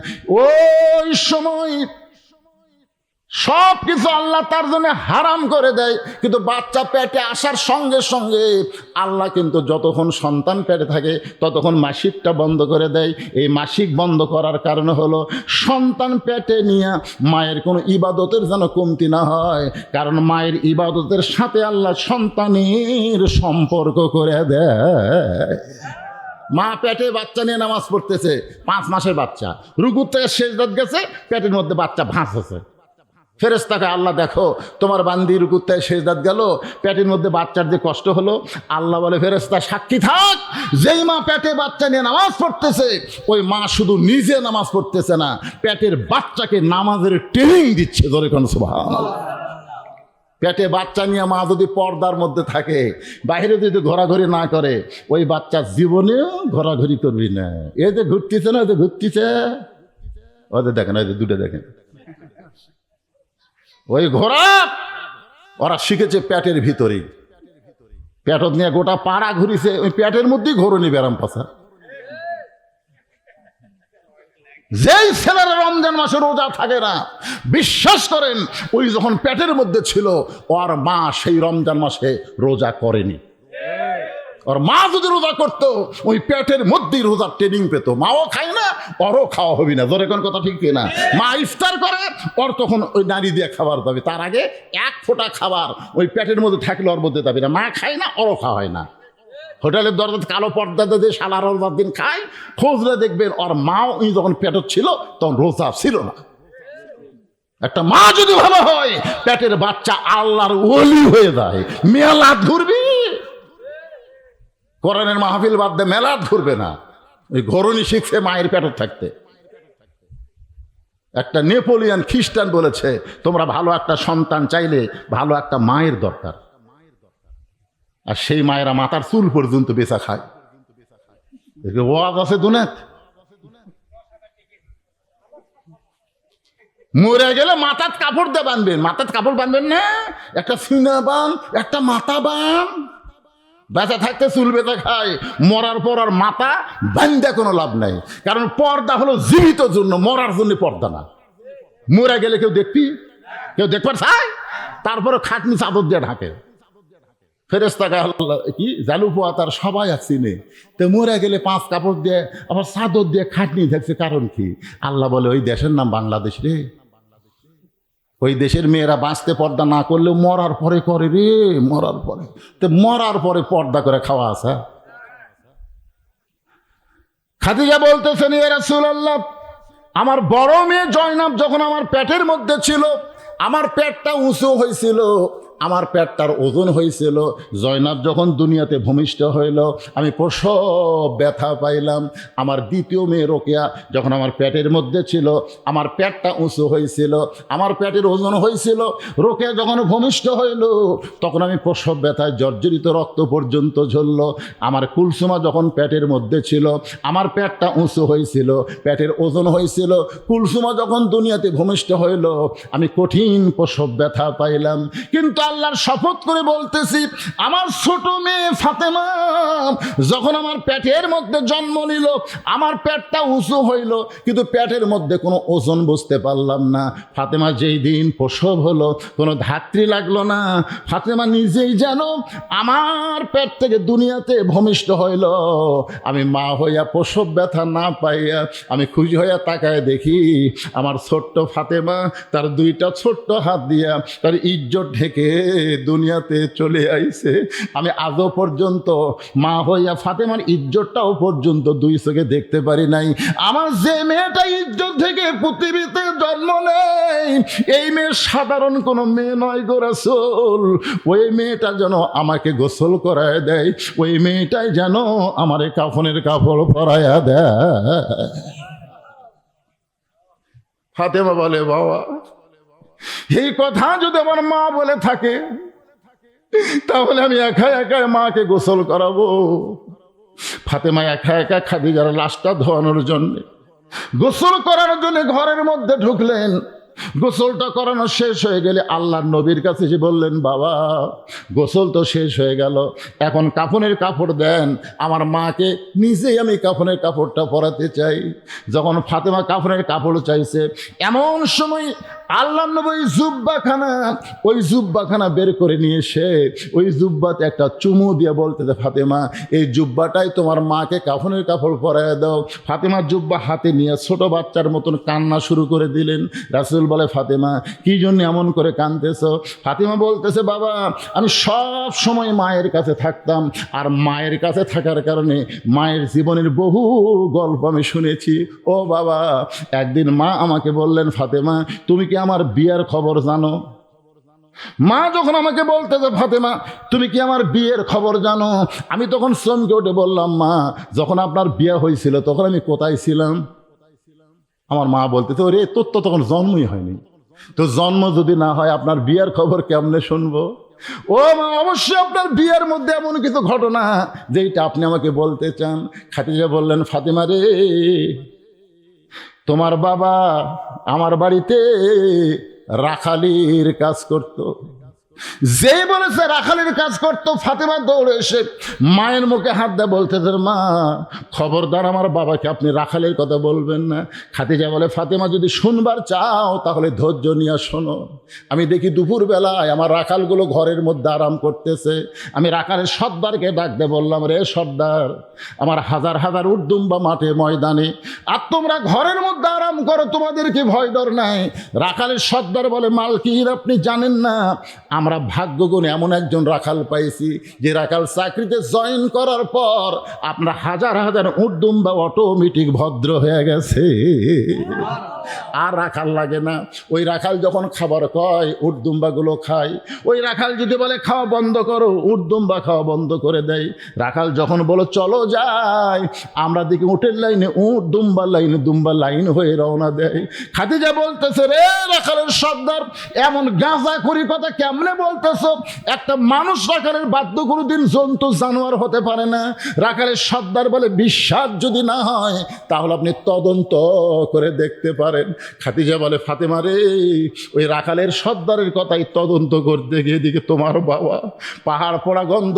ওই সময় সব কিছু আল্লাহ তার জন্য হারাম করে দেয়। কিন্তু বাচ্চা পেটে আসার সঙ্গে সঙ্গে আল্লাহ কিন্তু যতক্ষণ সন্তান পেটে থাকে ততক্ষণ মাসিকটা বন্ধ করে দেয়। এই মাসিক বন্ধ করার কারণে হলো সন্তান পেটে নিয়ে মায়ের কোনো ইবাদতের যেন কমতি না হয়, কারণ মায়ের ইবাদতের সাথে আল্লাহ সন্তানের সম্পর্ক করে দেয়। মা পেটে বাচ্চা নিয়ে নামাজ পড়তেছে, 5 মাসের বাচ্চা, রুকুর থেকে সেজদাত গেছে, পেটের মধ্যে বাচ্চা ভাঁজ হচ্ছে। ফেরেশতাকে আল্লাহ, দেখো তোমার বান্দি রুকুর থেকে সেজদাত গেল, পেটের মধ্যে বাচ্চার যে কষ্ট হলো। আল্লাহ বলে, ফেরেশতা সাক্ষী থাক, যেই মা পেটে বাচ্চা নিয়ে নামাজ পড়তেছে ওই মা শুধু নিজে নামাজ পড়তেছে না, পেটের বাচ্চাকে নামাজের ট্রেনিং দিচ্ছে। ধরে কোন সুবহানাল্লাহ। পেটে বাচ্চা নিয়ে মা যদি পর্দার মধ্যে থাকে, বাইরে যদি ঘোরাঘুরি না করে, ওই বাচ্চা জীবনেও ঘোরাঘুরি করবি না। এই যে ঘুরতেছে না, ওই যে ঘুরতেছে, ওদের দেখেন, ওই যে দুটো দেখেন, ওই ঘোড়া ওরা শিখেছে পেটের ভিতরেই। পেটত নিয়ে গোটা পাড়া ঘুরিছে, ওই পেটের মধ্যেই ঘোরনি ব্যারাম পাশা। যেই ছেলেরা রমজান মাসে রোজা থাকে না, বিশ্বাস করেন ওই যখন পেটের মধ্যে ছিল ওর মা সেই রমজান মাসে রোজা করেনি। ওর মা যদি রোজা করতো ওই পেটের মধ্যেই রোজার ট্রেনিং পেত। মাও খায় না, ওরও খাওয়া হবে না। ধরে কোন কথা ঠিক না? মা ইফতার করে, ওর তখন ওই নারী দিয়ে খাবার দাবি, তার আগে 1 ফোঁটা খাবার ওই পেটের মধ্যে থাকলে ওর মধ্যে দাবি না। মা খায় না, ওরও খাওয়া হয় না। হোটেলের দরজা কালো পর্দা দিয়ে সারা রোজার দিন খায়, খোঁজলে দেখবেন ওর মাও যখন পেটত ছিল তখন রোজা ছিল না। একটা মা যদি ভালো হয়, পেটের বাচ্চা আল্লাহর ওলি হয়ে যায়। মেলাদ ঘুরবি, কোরআনের মাহফিল বাদ দিয়ে মেলাদ ঘুরবে না। ওই ঘরণী শিখছে মায়ের পেটত থাকতে। একটা নেপোলিয়ান খ্রিস্টান বলেছে, তোমরা ভালো একটা সন্তান চাইলে ভালো একটা মায়ের দরকার। আর সেই মায়েরা মাথার চুল পর্যন্ত বেচা খায়। ওয়াজ আছে দুনিয়াত। মরে গেলে মাথার কাপড় দিয়ে বাঁধবেন। মাথার কাপড় বাঁধবেন না, একটা সিনা বান, একটা মাথা বান। বেঁচে থাকতে চুল বেঁচে খায়, মরার পর আর মাথা বান্ধা কোনো লাভ নাই। কারণ পর্দা হলো জীবিত জন্য, মরার জন্য পর্দা না। মরে গেলে কেউ দেখবি, কেউ দেখবার চায়, তারপরে খাটনি চাদর দিয়ে ঢাকে। ফেরেশতাকে আল্লাহ কি জালু পোয়া তার সবাই চিনে, তো মরে গেলে 5 কাপড় দিয়ে আবার চাদর দিয়ে খাটনি থাকছে, কারণ কি? আল্লাহ বলে, ওই দেশের নাম বাংলাদেশ রে। ওই দেশের মেয়েরা বাঁচতে পর্দা না করলেও মরার পরে করে রে, মরার পরে। তো মরার পরে পর্দা করে খাওয়া আছে। খাদিজা বলতেছেন, ইয়া রাসূলুল্লাহ, আমার বড় মেয়ে জয়নাব যখন আমার পেটের মধ্যে ছিল, আমার পেটটা উঁচু হয়েছিল, আমার পেটটার ওজন হয়েছিল। জয়নাব যখন দুনিয়াতে ভূমিষ্ঠ হইল, আমি প্রসব ব্যথা পাইলাম। আমার দ্বিতীয় মেয়ে রোকেয়া যখন আমার পেটের মধ্যে ছিল, আমার পেটটা উঁচু হয়েছিল, আমার পেটের ওজন হয়েছিল। রোকেয়া যখন ভূমিষ্ঠ হইল, তখন আমি প্রসব ব্যথায় জর্জরিত, রক্ত পর্যন্ত ঝরল। আমার কুলসুমা যখন পেটের মধ্যে ছিল, আমার পেটটা উঁচু হয়েছিল, পেটের ওজন হয়েছিল। কুলসুমা যখন দুনিয়াতে ভূমিষ্ঠ হইল, আমি কঠিন প্রসব ব্যথা পাইলাম। কিন্তু আল্লাহর শপথ করে বলতেছি, আমার ছোট মেয়ে ফাতেমা যখন আমার পেটের মধ্যে জন্ম নিল, আমার পেটটা উঁচু হইল, কিন্তু পেটের মধ্যে কোনো ওজন বুঝতে পারলাম না। ফাতেমা যেই দিন প্রসব হলো, কোনো ধাত্রী লাগলো না। ফাতেমা নিজেই যেন আমার পেট থেকে দুনিয়াতে ভূমিষ্ঠ হইল। আমি মা হইয়া প্রসব ব্যথা না পাইয়া আমি খুশি হইয়া তাকায় দেখি আমার ছোট্ট ফাতেমা তার দুইটা ছোট্ট হাত দিয়া তার ইজ্জত ঢেকে দুনিয়াতে চলে আইছে। আমি আজও পর্যন্ত মা হইয়া ফাতেমার ইজ্জতটাও পর্যন্ত দুই চোখে দেখতে পারি নাই। আমার যে মেয়েটা ইজ্জত থেকে পৃথিবীতে জন্ম নেয়, এই মেয়ে সাধারণ কোনো মেয়ে নয় গো রাসূল। ওই মেয়েটা যেন আমাকে গোসল করায় দেয়, ওই মেয়েটাই যেন আমার কাফনের কাপড় পরাইয়া দেয়। ফাতেমা বলে, বাবা এই কথা যদি আমার মা বলে থাকে তাহলে আমি একা একা মাকে গোসল করাবো। ফাতেমা একা একা খাদিজার লাশটা ধোয়ানোর জন্য, গোসল করার জন্য ঘরের মধ্যে ঢুকলেন। গোসলটা করানো শেষ হয়ে গেলে আল্লাহর নবীর কাছে এসে বললেন, বাবা গোসল তো শেষ হয়ে গেল, এখন কাফনের কাপড় দেন, আমার মাকে নিজেই আমি কাফনের কাপড়টা পরাতে চাই। যখন ফাতেমা কাফনের কাপড় চাইছে, এমন সময় আল্লাহর নবী ওই জুব্বাখানা বের করে নিয়ে এসে ওই জুব্বাতে একটা চুমু দিয়ে বলতেছে, ফাতেমা এই জুব্বাটাই তোমার মাকে কাফনের কাপড় পরায় দাও। ফাতেমা জুব্বা হাতে নিয়ে ছোট বাচ্চার মতন কান্না শুরু করে দিলেন। রাসূল বলে, ফাতেমা কি জন্য এমন করে কাঁদতেছ? ফাতেমা বলতেছে, বাবা আমি সব সময় মায়ের কাছে থাকতাম, আর মায়ের কাছে থাকার কারণে মায়ের জীবনের বহু গল্প আমি শুনেছি। ও বাবা, একদিন মা আমাকে বললেন, ফাতেমা তুমি কি আমার বিয়ের খবর জানো? মা যখন আমাকে বলতেছে, ফাতেমা তুমি কি আমার বিয়ের খবর জানো, আমি তখন চমকে উঠে বললাম, মা যখন আপনার বিয়ে হয়েছিল তখন আমি কোথায় ছিলাম? আমার মা বলতেছে, ওরে তোর তো তখন জন্মই হয়নি, তো জন্ম যদি না হয় আপনার বিয়ের খবর কেমনে শুনবো? ও মা, অবশ্যই আপনার বিয়ের মধ্যে এমন কিছু ঘটনা যেটা আপনি আমাকে বলতে চান। খাদিজা বললেন, ফাতেমা রে, তোমার বাবা আমার বাড়িতে রাখালির কাজ করত। যেই বলেছে রাখালির কাজ করতো, ফাতেমা দৌড়ে এসে মায়ের মুখে হাত দেয়, বলতেছে, মা খবরদার আমার বাবাকে আপনি রাখালের কথা বলবেন না। খাদিজা বলে, ফাতেমা যদি শুনবার চাও তাহলে ধৈর্য নিয়ে শোনো। আমি দেখি দুপুরবেলায় আমার রাখালগুলো ঘরের মধ্যে আরাম করতেছে। আমি রাখালের সর্দারকে ডাকতে বললাম, রে সর্দার, আমার হাজার হাজার উটদুম্বা মাঠে ময়দানে, আর তোমরা ঘরের মধ্যে আরাম করো, তোমাদের কি ভয় ডর নাই? রাখালের সর্দার বলে, মালকিন আপনি জানেন না, আমরা ভাগ্যগুণে এমন একজন রাখাল পাইছি যে রাখাল চাকরিতে জয়েন করার পর আপনার হাজার হাজার উটদুম্বা অটোমেটিক ভদ্র হয়ে গেছে, আর রাখাল লাগে না। ওই রাখাল যখন খাবার কয় উটদুম্বাগুলো খায়। ওই রাখাল যদি বলে খাওয়া বন্ধ করো, উটদুম্বা খাওয়া বন্ধ করে দেয়। রাখাল যখন বলো চলো যাই, আমরা দেখি উটের লাইনে উট, দুম্বার লাইনে দুম্বা লাইন হয়ে রওনা দেয়। খাদিজা বলতেছে, রে রাখালের সর্দার, এমন গাঁজা করি কথা কেমনে বলতেছো? একটা মানুষ রাখালের বাধ্য কোনোদিন জন্তু জানোয়ার হতে পারে না। রাখালের সর্দার বলে, বিশ্বাস যদি না হয় তাহলে আপনি তদন্ত করে দেখতে পারেন। খাদিজা বলে, ফাতেমা রে, ওই রাখালের সর্দারের কথাই তদন্ত করতে গিয়ে দিকে তোমার বাবা পাহাড় পোড়া গন্ধ,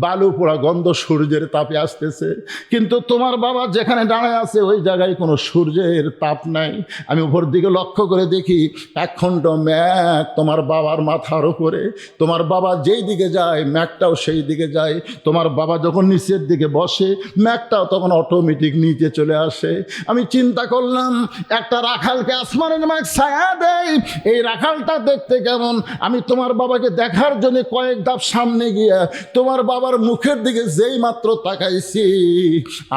বালু পোড়া গন্ধ সূর্যের তাপে আসতেছে, কিন্তু তোমার বাবা যেখানে দাঁড়ায় আছে ওই জায়গায় কোনো সূর্যের তাপ নাই। আমি উপর দিকে লক্ষ্য করে দেখি একখণ্ড মেঘ তোমার বাবার মাথার উপরে। তোমার বাবা যেই দিকে যায় মেঘটাও সেই দিকে যায়। তোমার বাবা যখন নিচের দিকে বসে মেঘটাও তখন অটোমেটিক নিচে চলে আসে। আমি চিন্তা করলাম, একটা রাখালকে আসমানের মেঘ ছায়া দেয়, এই রাখালটা দেখতে কেমন? আমি তোমার বাবাকে দেখার জন্য কয়েক ধাপ সামনে গিয়া তোমার বাবার মুখের দিকে যেই মাত্র তাকাইছি,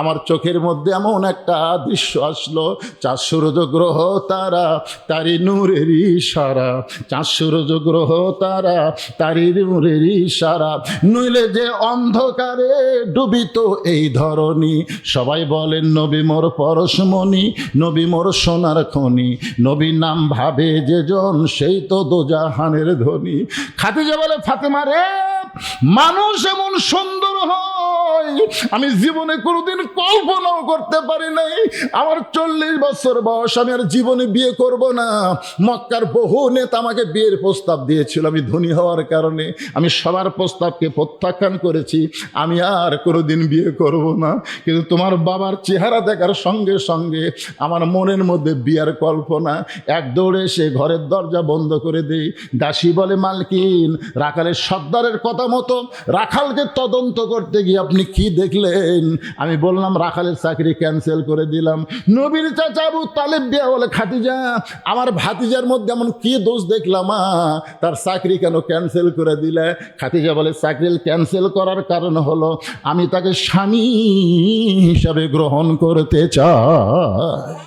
আমার চোখের মধ্যে এমন একটা দৃশ্য আসলো, চাঁদ সূর্য গ্রহ তারা তারি নূরের ইশারা, চাঁদ সূর্য গ্রহ তারা তারি নূরের ইশারা, নইলে যে অন্ধকারে ডুবিত এই ধরনী। সবাই বলেন নবী মোর পরশমণি, নবী মোর সোনার খনি, নবী নাম ভাবে যে জন সেই তো দোজাহানের ধনী। খাদিজা বলে, ফাতেমা রে, মানুষ এমন সুন্দর হয় নয়, আমি জীবনে কোনোদিন কল্পনাও করতে পারি নাই আমার 40 বছর বয়স আমি আর জীবনে বিয়ে করব না। মক্কার বহু নেতা আমাকে বিয়ের প্রস্তাব দিয়েছিল, আমি ধনী হওয়ার কারণে আমি সবার প্রস্তাবকে প্রত্যাখ্যান করেছি, আমি আর কোনোদিন বিয়ে করব না। কিন্তু তোমার বাবার চেহারা দেখার সঙ্গে সঙ্গে আমার মনের মধ্যে বিয়ের কল্পনা। এক দৌড়ে সে ঘরের দরজা বন্ধ করে দেই। দাসী বলে, মালকিন, রাখালের সর্দারের কথা মতো রাখালকে তদন্ত করতে গিয়ে আপনি কি দেখলেন? আমি বললাম, রাখালের চাকরি ক্যান্সেল করে দিলাম। নবীর চাচা আবু তালেব বিয়া বলে, খাদিজা, আমার ভাতিজার মধ্যে এমন কি দোষ দেখলাম তার চাকরি কেন ক্যান্সেল করে দিলে? খাদিজা বলে, চাকরি ক্যান্সেল করার কারণ হলো আমি তাকে স্বামী হিসাবে গ্রহণ করতে চাই।